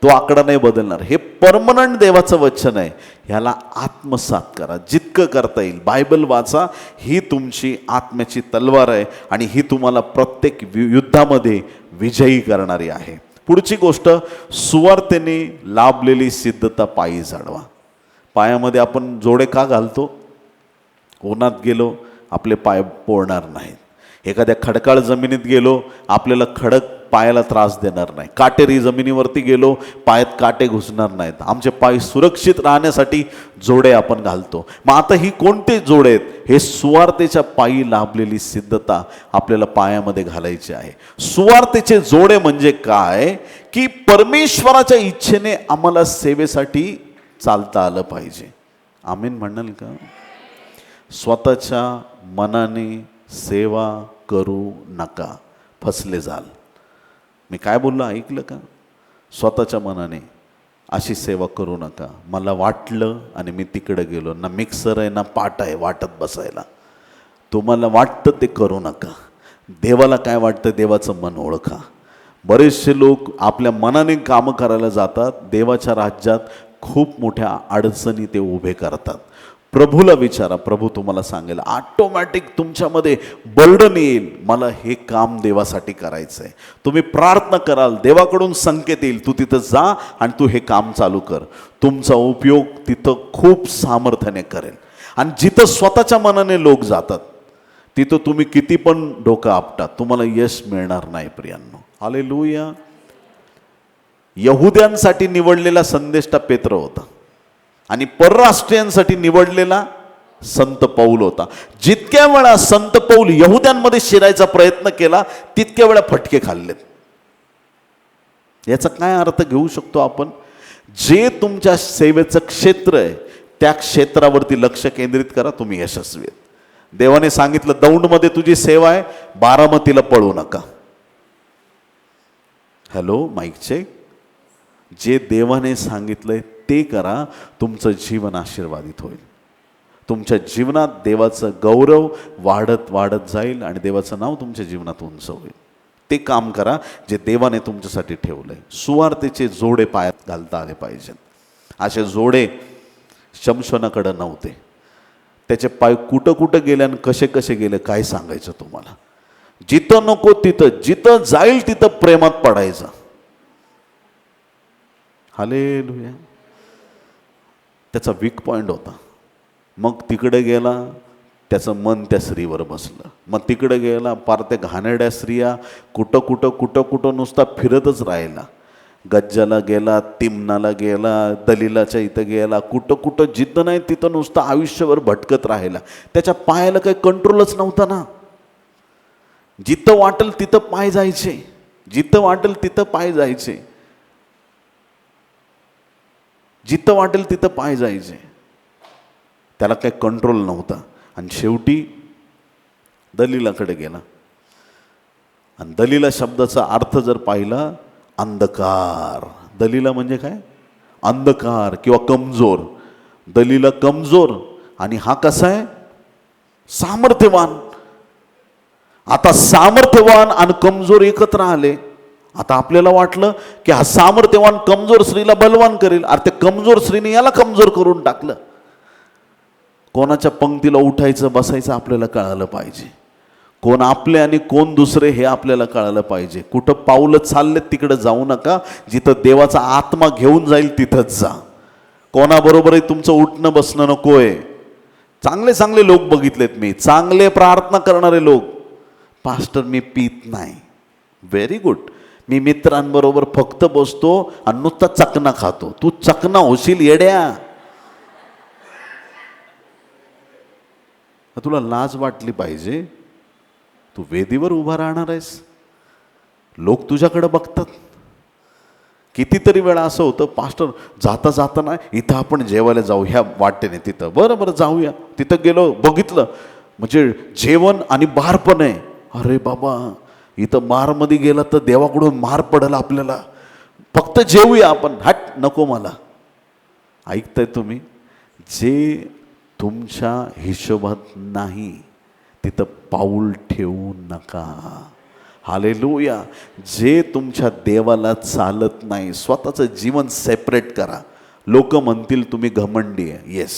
S1: तो आकडा नाही बदलणार. हे परमनंट देवाचं वचन आहे. ह्याला आत्मसात करा जितकं करता येईल. बायबल वाचा. ही तुमची आत्म्याची तलवार आहे आणि ही तुम्हाला प्रत्येक युद्धामध्ये विजयी करणारी आहे. पुढची गोष्ट, सुवार्तेने लाभलेली सिद्धता पायी जाणवा. पायामध्ये आपण जोडे का घालतो? उन्हात गेलो आपले पाय पोळणार नाहीत. एखाद्या खडकाळ जमिनीत गेलो आपल्याला खडक पायाला त्रास देणार नाही. काटेरी जमिनीवरती गेलो पायात काटे घुसणार नाहीत. आमचे पाय सुरक्षित राहण्यासाठी जोडे आपण घालतो. मग आता ही कोणते जोडे आहेत? हे सुवार्तेच्या पायी लाभलेली सिद्धता आपल्याला पायामध्ये घालायची आहे. सुवार्तेचे जोडे म्हणजे काय? की परमेश्वराच्या इच्छेने आम्हाला सेवेसाठी चालता आलं पाहिजे. आमीन म्हणाल का? स्वतःच्या मनाने सेवा करू नका, फसले जाल. मी काय बोललो ऐकलं का? स्वतःच्या मनाने अशी सेवा करू नका. मला वाटलं आणि मी तिकडे गेलो. ना मिक्सर आहे ना पाट आहे वाटत बसायला. तुम्हाला वाटतं ते करू नका. देवाला काय वाटतं देवाचं मन ओळखा. बरेचसे लोक आपल्या मनाने कामं करायला जातात, देवाच्या राज्यात खूप मोठ्या अडचणी ते उभे करतात. प्रभूला विचारा, प्रभू तुम्हाला सांगेल. ऑटोमॅटिक तुमच्यामध्ये बर्डन येईल, मला हे काम देवासाठी करायचं आहे. तुम्ही प्रार्थना कराल, देवाकडून संकेत येईल, तू तिथं जा आणि तू हे काम चालू कर. तुमचा उपयोग तिथं खूप सामर्थ्याने करेल. आणि जिथं स्वतःच्या मनाने लोक जातात तिथं तुम्ही किती पण डोकं आपटा, तुम्हाला यश मिळणार नाही प्रियांनो. हालेलुया. यहुद्यांसाठी निवडलेला संदेष्टा पेत्र होता आणि परराष्ट्रीयांसाठी निवडलेला संत पौल होता. जितक्या वेळा संत पौल यहुद्यांमध्ये शिरायचा प्रयत्न केला तितक्या वेळा फटके खाल्लेत. याचा काय अर्थ घेऊ शकतो आपण? जे तुमच्या सेवेचं क्षेत्र आहे त्या क्षेत्रावरती लक्ष केंद्रित करा, तुम्ही यशस्वी आहेत. देवाने सांगितलं दौंडमध्ये तुझी सेवा आहे, बारामतीला पळू नका. Hello, mike check. जे देवाने सांगितलंय ते करा, तुमचं जीवन आशीर्वादित होईल. तुमच्या जीवनात देवाचं गौरव वाढत वाढत जाईल आणि देवाचं नाव तुमच्या जीवनात उंच होईल. ते काम करा जे देवाने तुमच्यासाठी ठेवलंय. सुवार्तेचे जोडे पायात घालता आले पाहिजेत. असे जोडे शमशोनाकडे नव्हते. त्याचे पाय कुठं कुठं गेले आणि कसे कसे गेले काय सांगायचं तुम्हाला. जिथं नको तिथं, जिथं जाईल तिथं प्रेमात पडायचं. हालेलुया. त्याचा वीक पॉइंट होता. मग तिकडे गेला, त्याचं मन त्या स्त्रीवर बसलं. मग तिकडे गेला, पार त्या घाणेरड्या स्त्रिया कुठं कुठं कुठं कुठं नुसता फिरतच राहिला. गज्जाला गेला, तिमनाला गेला, दलिलाच्या इथं गेला, कुठं कुठं जिथं नाही तिथं नुसतं आयुष्यभर भटकत राहिला. त्याच्या पायाला काही कंट्रोलच नव्हता ना. जिथं वाटेल तिथं पाय जायचे, जिथं वाटेल तिथं पाय जायचे, जिथं वाटेल तिथं पाय जायचे. त्याला काही कंट्रोल नव्हता. आणि शेवटी दलिलाकडे गेला. आणि दलिला शब्दाचा अर्थ जर पाहिला, अंधकार. दलिला म्हणजे काय? अंधकार किंवा कमजोर. दलिला कमजोर आणि हा कसा आहे? सामर्थ्यवान. आता सामर्थ्यवान आणि कमजोर एकत्र आले. आता आपल्याला वाटलं की हा सामर्थ्यवान कमजोर स्त्रीला बलवान करेल. अरे त्या कमजोर स्त्रीने याला कमजोर करून टाकलं. कोणाच्या पंक्तीला उठायचं बसायचं आपल्याला कळालं पाहिजे. कोण आपले आणि कोण दुसरे हे आपल्याला कळालं पाहिजे. कुठं पाऊलं चालले तिकडं जाऊ नका. जिथं देवाचा आत्मा घेऊन जाईल तिथंच जा. कोणाबरोबरही तुमचं उठणं बसणं नकोय. चांगले चांगले लोक बघितलेत मी, चांगले प्रार्थना करणारे लोक. पास्टर मी पीत नाही. Very good. मी मित्रांबरोबर फक्त बसतो आणि नुसता चकना खातो. तू चकना होशील येड्या. तुला लाज वाटली पाहिजे. तू वेदीवर उभा राहणार आहेस, लोक तुझ्याकडे बघतात. कितीतरी वेळा असं होतं, पास्टर जाता जाता ना इथं आपण जेवायला जाऊ ह्या वाटेने, तिथं बरं बरं जाऊया. तिथं गेलो, बघितलं म्हणजे जेवण आणि बार पण आहे. अरे बाबा, इथं बारमध्ये गेला तर देवाकडून मार पडेल आपल्याला, फक्त जेवूया आपण. हट, नको मला. ऐकताय तुम्ही? जे तुमच्या हिशोबात नाही तिथं पाऊल ठेवू नका. हालेलुया. जे तुमच्या देवाला चालत नाही, स्वतःचं जीवन सेपरेट करा. लोक म्हणतील तुम्ही घमंडी आहे. येस,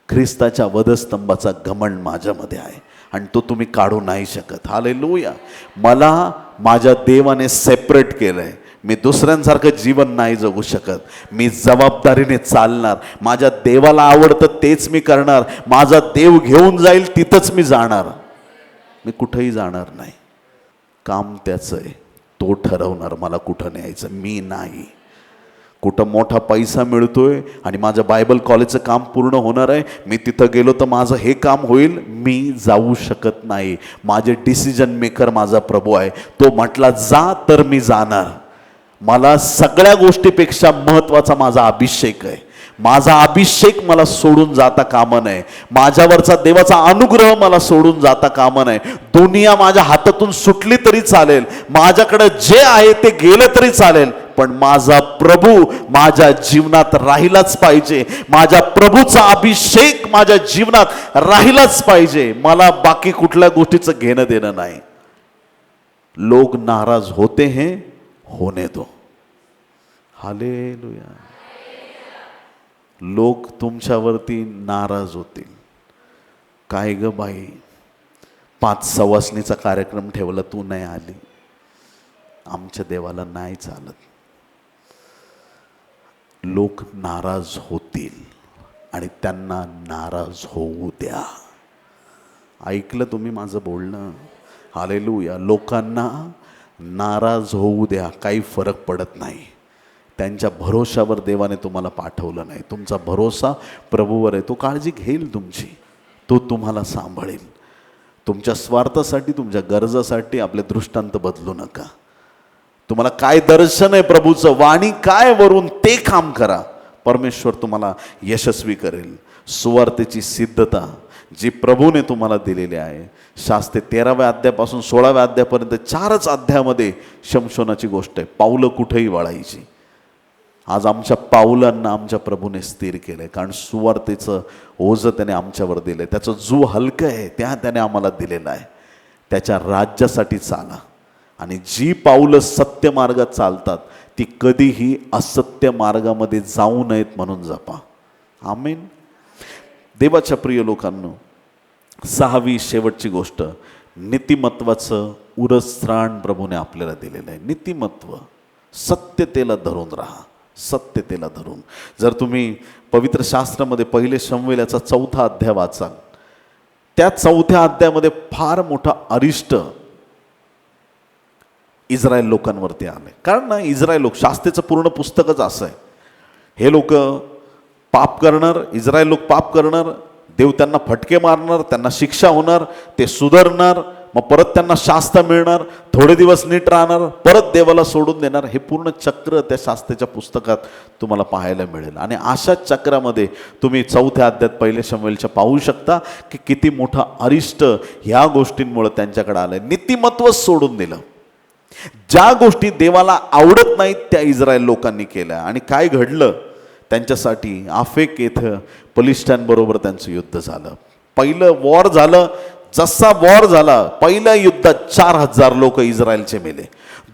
S1: ख्रिस्ताच्या वधस्तंभाचा घमंड माझ्यामध्ये आहे आणि तो तुम्ही काढू नाही शकत. हालेलुया. मला माझ्या देवाने सेपरेट केलंय. मी दुसऱ्यांसारखं जीवन नाही जगू शकत. मी जबाबदारीने चालणार. माझ्या देवाला आवडतं तेच मी करणार. माझा देव घेऊन जाईल तिथंच मी जाणार. मी कुठंही जाणार नाही. काम त्याचं आहे, तो ठरवणार मला कुठं न्यायचं, मी नाही. कुठं मोठा पैसा मिळतोय आणि माझं बायबल कॉलेजचं काम पूर्ण होणार आहे, मी तिथं गेलो तर माझं हे काम होईल, मी जाऊ शकत नाही. माझे डिसिजन मेकर माझा प्रभू आहे. तो म्हटला जा तर मी जाणार. मला सगळ्या गोष्टीपेक्षा महत्त्वाचा माझा अभिषेक आहे. माझा अभिषेक मला सोडून जाता कामा नये. माझ्यावरचा देवाचा अनुग्रह मला सोडून जाता कामा नये. दुनिया माझ्या हातातून सुटली तरी चालेल, माझ्याकडे जे आहे ते गेलं तरी चालेल, पण माझा प्रभू माझ्या जीवनात राहिलाच पाहिजे. माझ्या प्रभूचा अभिषेक माझ्या जीवनात राहिलाच पाहिजे. मला बाकी कुठल्या गोष्टीचं घेणं देणं नाही. लोग नाराज होते हैं, होने दो. हालेलुया. लोक तुमच्यावरती नाराज होतील. काय ग बाई, 5 सवासणीचा कार्यक्रम ठेवला, तू नाही आली. आमच्या देवाला नाही चालत. लोक नाराज होतील आणि त्यांना नाराज होऊ द्या. ऐकलं तुम्ही माझं बोलणं? हालेलुया. लोकांना नाराज होऊ द्या, काही फरक पडत नाही. त्यांच्या भरोशावर देवाने तुम्हाला पाठवलं नाही. तुमचा भरोसा प्रभूवर आहे. तो काळजी घेईल तुमची, तो तुम्हाला सांभाळेल. तुमच्या स्वार्थासाठी, तुमच्या गरजासाठी आपले दृष्टांत बदलू नका. तुम्हाला काय दर्शन आहे प्रभूचं, वाणी काय वरून, ते काम करा. परमेश्वर तुम्हाला यशस्वी करेल. सुवार्तेची सिद्धता जी प्रभूने तुम्हाला दिलेली आहे, शास्त्रे 13व्या अध्यायापासून 16व्या अध्यायापर्यंत 4च अध्यायामध्ये शमशोनाची गोष्ट आहे. पावलं कुठेही वळायची. आज आमच्या पावलांना आमच्या प्रभूने स्थिर केलंय, कारण सुवार्तेचं ओझं त्याने आमच्यावर दिलंय. त्याचं जो हलकं आहे त्याने आम्हाला दिलेलं आहे. त्याच्या राज्यासाठी चाला आणि जी पावलं सत्य मार्गात चालतात ती कधीही असत्य मार्गामध्ये जाऊ नयेत म्हणून जपा. आमेन. देवाच्या प्रिय लोकांनो, 6वी शेवटची गोष्ट, नीतिमत्वाचं उरस्त्राण प्रभूने आपल्याला दिलेलं आहे. नीतिमत्व, सत्यतेला धरून राहा. सत्यतेला धरून. जर तुम्ही पवित्र शास्त्रामध्ये 1 शमूएलाचा 4था अध्याय वाचाल, त्या 4थ्या अध्यायामध्ये फार मोठा अरिष्ट इस्रायल लोकांवरती आले. कारण ना, इस्रायल लोक, शास्त्रेचं पूर्ण पुस्तकच असं आहे. हे लोक पाप करणार, इस्रायल लोक पाप करणार, देव त्यांना फटके मारणार, त्यांना शिक्षा होणार, ते सुधारणार, मग परत त्यांना शास्त्र मिळणार, थोडे दिवस नीट राहणार, परत देवाला सोडून देणार. हे पूर्ण चक्र त्या शास्त्रेच्या पुस्तकात तुम्हाला पाहायला मिळेल. आणि अशा चक्रामध्ये तुम्ही 4थ्या अध्यायात 1 शमूएलच्या पाहू शकता की किती मोठा अरिष्ट ह्या गोष्टींमुळे त्यांच्याकडे आलंय. नीतिमत्व सोडून दिलं. ज्या गोष्टी देवाला आवडत नाहीत त्या इस्रायल लोकांनी केल्या. आणि काय घडलं त्यांच्यासाठी? आफेक येथं पलिष्ठांबरोबर त्यांचं युद्ध झालं. पहिलं वॉर झालं. जसा वॉर झाला, पहिल्या युद्धात 4000 लोक इस्रायलचे मेले.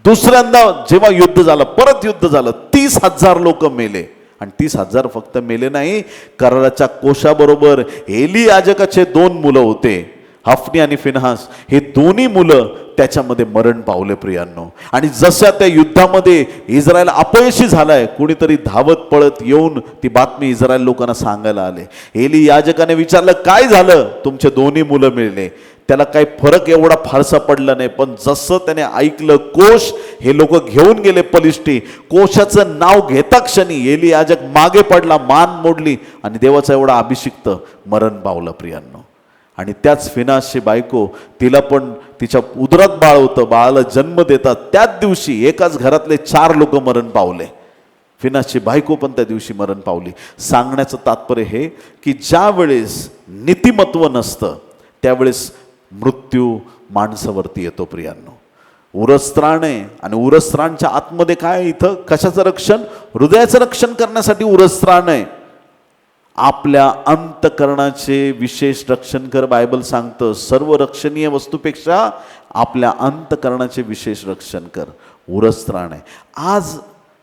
S1: दुसऱ्यांदा जेव्हा युद्ध झालं, परत युद्ध झालं, 30,000 लोक मेले. आणि 30,000 फक्त मेले नाही, कराराच्या कोशाबरोबर एली याजकाचे 2 मुलं होते, हफनी आणि फिनहास. हे दोन्ही मुलं त्याच्यामध्ये मरण पावले प्रियांनो. आणि जशा त्या युद्धामध्ये इस्रायल अपयशी झालाय, कुणीतरी धावत पळत येऊन ती बातमी इस्रायल लोकांना सांगायला आले. एली याजकाने विचारलं, काय झालं? तुमचे 2 मुलं मिळले. त्याला काही फरक एवढा फारसा पडला नाही, पण जसं त्याने ऐकलं कोश हे लोक घेऊन गेले पलिष्ठी, कोशाचं नाव घेता क्षणी एली याजक मागे पडला, मान मोडली आणि देवाचा एवढा अभिषिक्त मरण पावला प्रियांनो. आणि त्याच फिनासची बायको, तिला पण तिच्या उदरात बाळ होतं, बाळाला जन्म देतात त्याच दिवशी एकाच घरातले 4 लोक मरण पावले. फिनासची बायको पण त्या दिवशी मरण पावली. सांगण्याचं तात्पर्य हे की ज्या वेळेस नीतिमत्व नसतं त्यावेळेस मृत्यू माणसावरती येतो. प्रियांनो, उरस्त्राण आहे आणि उरस्त्रांच्या आतमध्ये काय आहे? इथं कशाचं रक्षण? हृदयाचं रक्षण करण्यासाठी उरस्त्राण आहे. आपल्या अंतकरणाचे विशेष रक्षण कर. बायबल सांगतं सर्व रक्षणीय वस्तूपेक्षा आपल्या अंतकरणाचे विशेष रक्षण कर. उरस्त्राण आहे. आज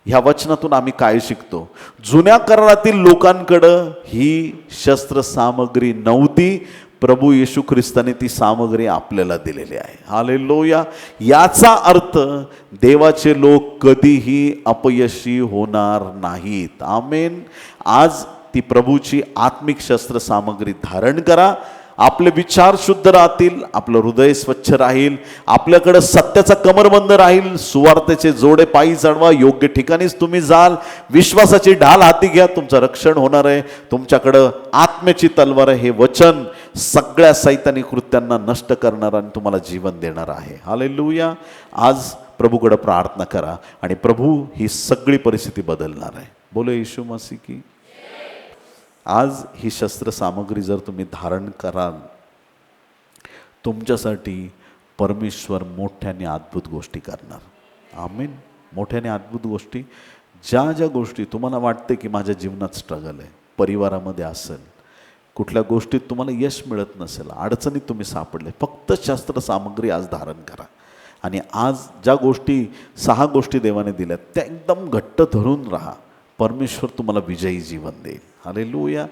S1: ह्या वचनातून आम्ही काय शिकतो? जुन्या करारातील लोकांकडं ही शस्त्र सामग्री नव्हती. प्रभू येशू ख्रिस्ताने ती सामग्री आपल्याला दिलेली आहे. हालेलुया. याचा अर्थ देवाचे लोक कधीही अपयशी होणार नाहीत. आमेन. आज ती प्रभूची आत्मिक शस्त्र सामग्री धारण करा. आपले विचार शुद्ध राहतील, आपलं हृदय स्वच्छ राहील, आपल्याकडं सत्याचा कमरबंद राहील, सुवार्तेचे जोडे पायी चढवा, योग्य ठिकाणीच तुम्ही जाल, विश्वासाची ढाल हाती घ्या, तुमचं रक्षण होणार आहे. तुमच्याकडं आत्म्याची तलवार आहे. हे वचन सगळ्या सैतानी कृत्यांना नष्ट करणार आणि तुम्हाला जीवन देणार आहे. हालेलुया. आज प्रभूकडे प्रार्थना करा आणि प्रभू ही सगळी परिस्थिती बदलणार आहे. बोलो येशू मसीह की. आज ही शस्त्र सामग्री जर तुम्ही धारण कराल, तुमच्यासाठी परमेश्वर मोठ्याने अद्भुत गोष्टी करणार. आमीन. मोठ्याने अद्भुत गोष्टी. ज्या ज्या गोष्टी तुम्हाला वाटते की माझ्या जीवनात स्ट्रगल आहे, परिवारामध्ये असेल, कुठल्या गोष्टीत तुम्हाला यश मिळत नसेल, अडचणीत तुम्ही सापडले, फक्त शस्त्र सामग्री आज धारण करा. आणि आज ज्या गोष्टी 6 गोष्टी देवाने दिल्यात त्या एकदम घट्ट धरून राहा. परमेश्वर तुम्हाला विजयी जीवन देईल. हालेलुया.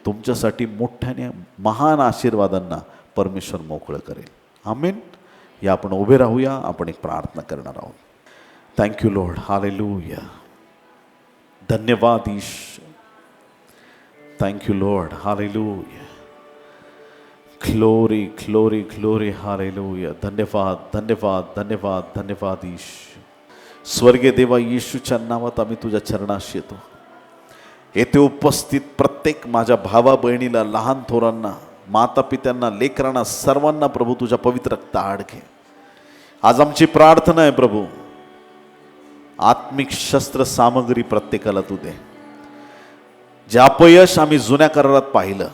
S1: तुमच्यासाठी मोठ्याने महान आशीर्वादांना परमेश्वर मोकळं करेल. आमीन. या आपण उभे राहूया. आपण एक प्रार्थना करणार आहोत. Thank you lord. हालेलुया. धन्यवाद ईश. Thank you lord. Hallelujah. Glory glory glory. Hallelujah. धन्यवाद धन्यवाद धन्यवाद धन्यवाद ईश. स्वर्गीय देवा, येशूच्या नावात आम्ही तुझ्या चरणाशी येतो. येथे उपस्थित प्रत्येक माझ्या भावा बहिणीला, लहान थोरांना, माता पित्यांना, लेकरांना, सर्वांना प्रभू तुझ्या पवित्र रक्ताआड घे. आज आमची प्रार्थना आहे प्रभू, आत्मिक शस्त्र सामग्री प्रत्येकाला तू दे. जे अपयश आम्ही जुन्या करारात पाहिलं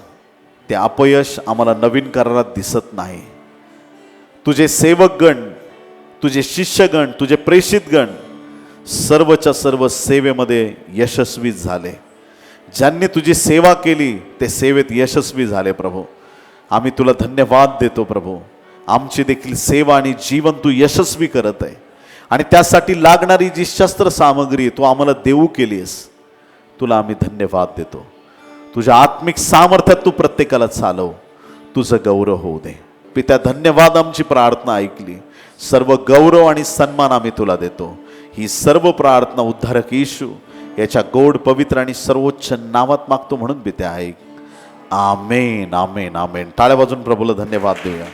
S1: ते अपयश आम्हाला नवीन करारात दिसत नाही. तुझे सेवकगण, तुझे शिष्यगण, तुझे प्रेषितगण सर्वच्या सर्व सेवेमध्ये यशस्वी झाले. ज्यांनी तुझी सेवा केली ते सेवेत यशस्वी झाले. प्रभू आम्ही तुला धन्यवाद देतो. प्रभू आमची देखील सेवा आणि जीवन तू यशस्वी करत आहे आणि त्यासाठी लागणारी जी शस्त्र सामग्री तू आम्हाला देऊ केलीस, तुला आम्ही धन्यवाद देतो. तुझ्या आत्मिक सामर्थ्यात तू प्रत्येकाला चालव. तुझं गौरव होऊ दे. पित्या धन्यवाद. आमची प्रार्थना ऐकली. सर्व गौरव आणि सन्मान आम्ही तुला देतो. ही सर्व प्रार्थना उद्धारक येशू याच्या गोड, पवित्र आणि सर्वोच्च नावात मागतो म्हणून पित्या ऐक. आमेन आमेन आमेन. टाळ्या वाजून प्रभूला धन्यवाद देऊया.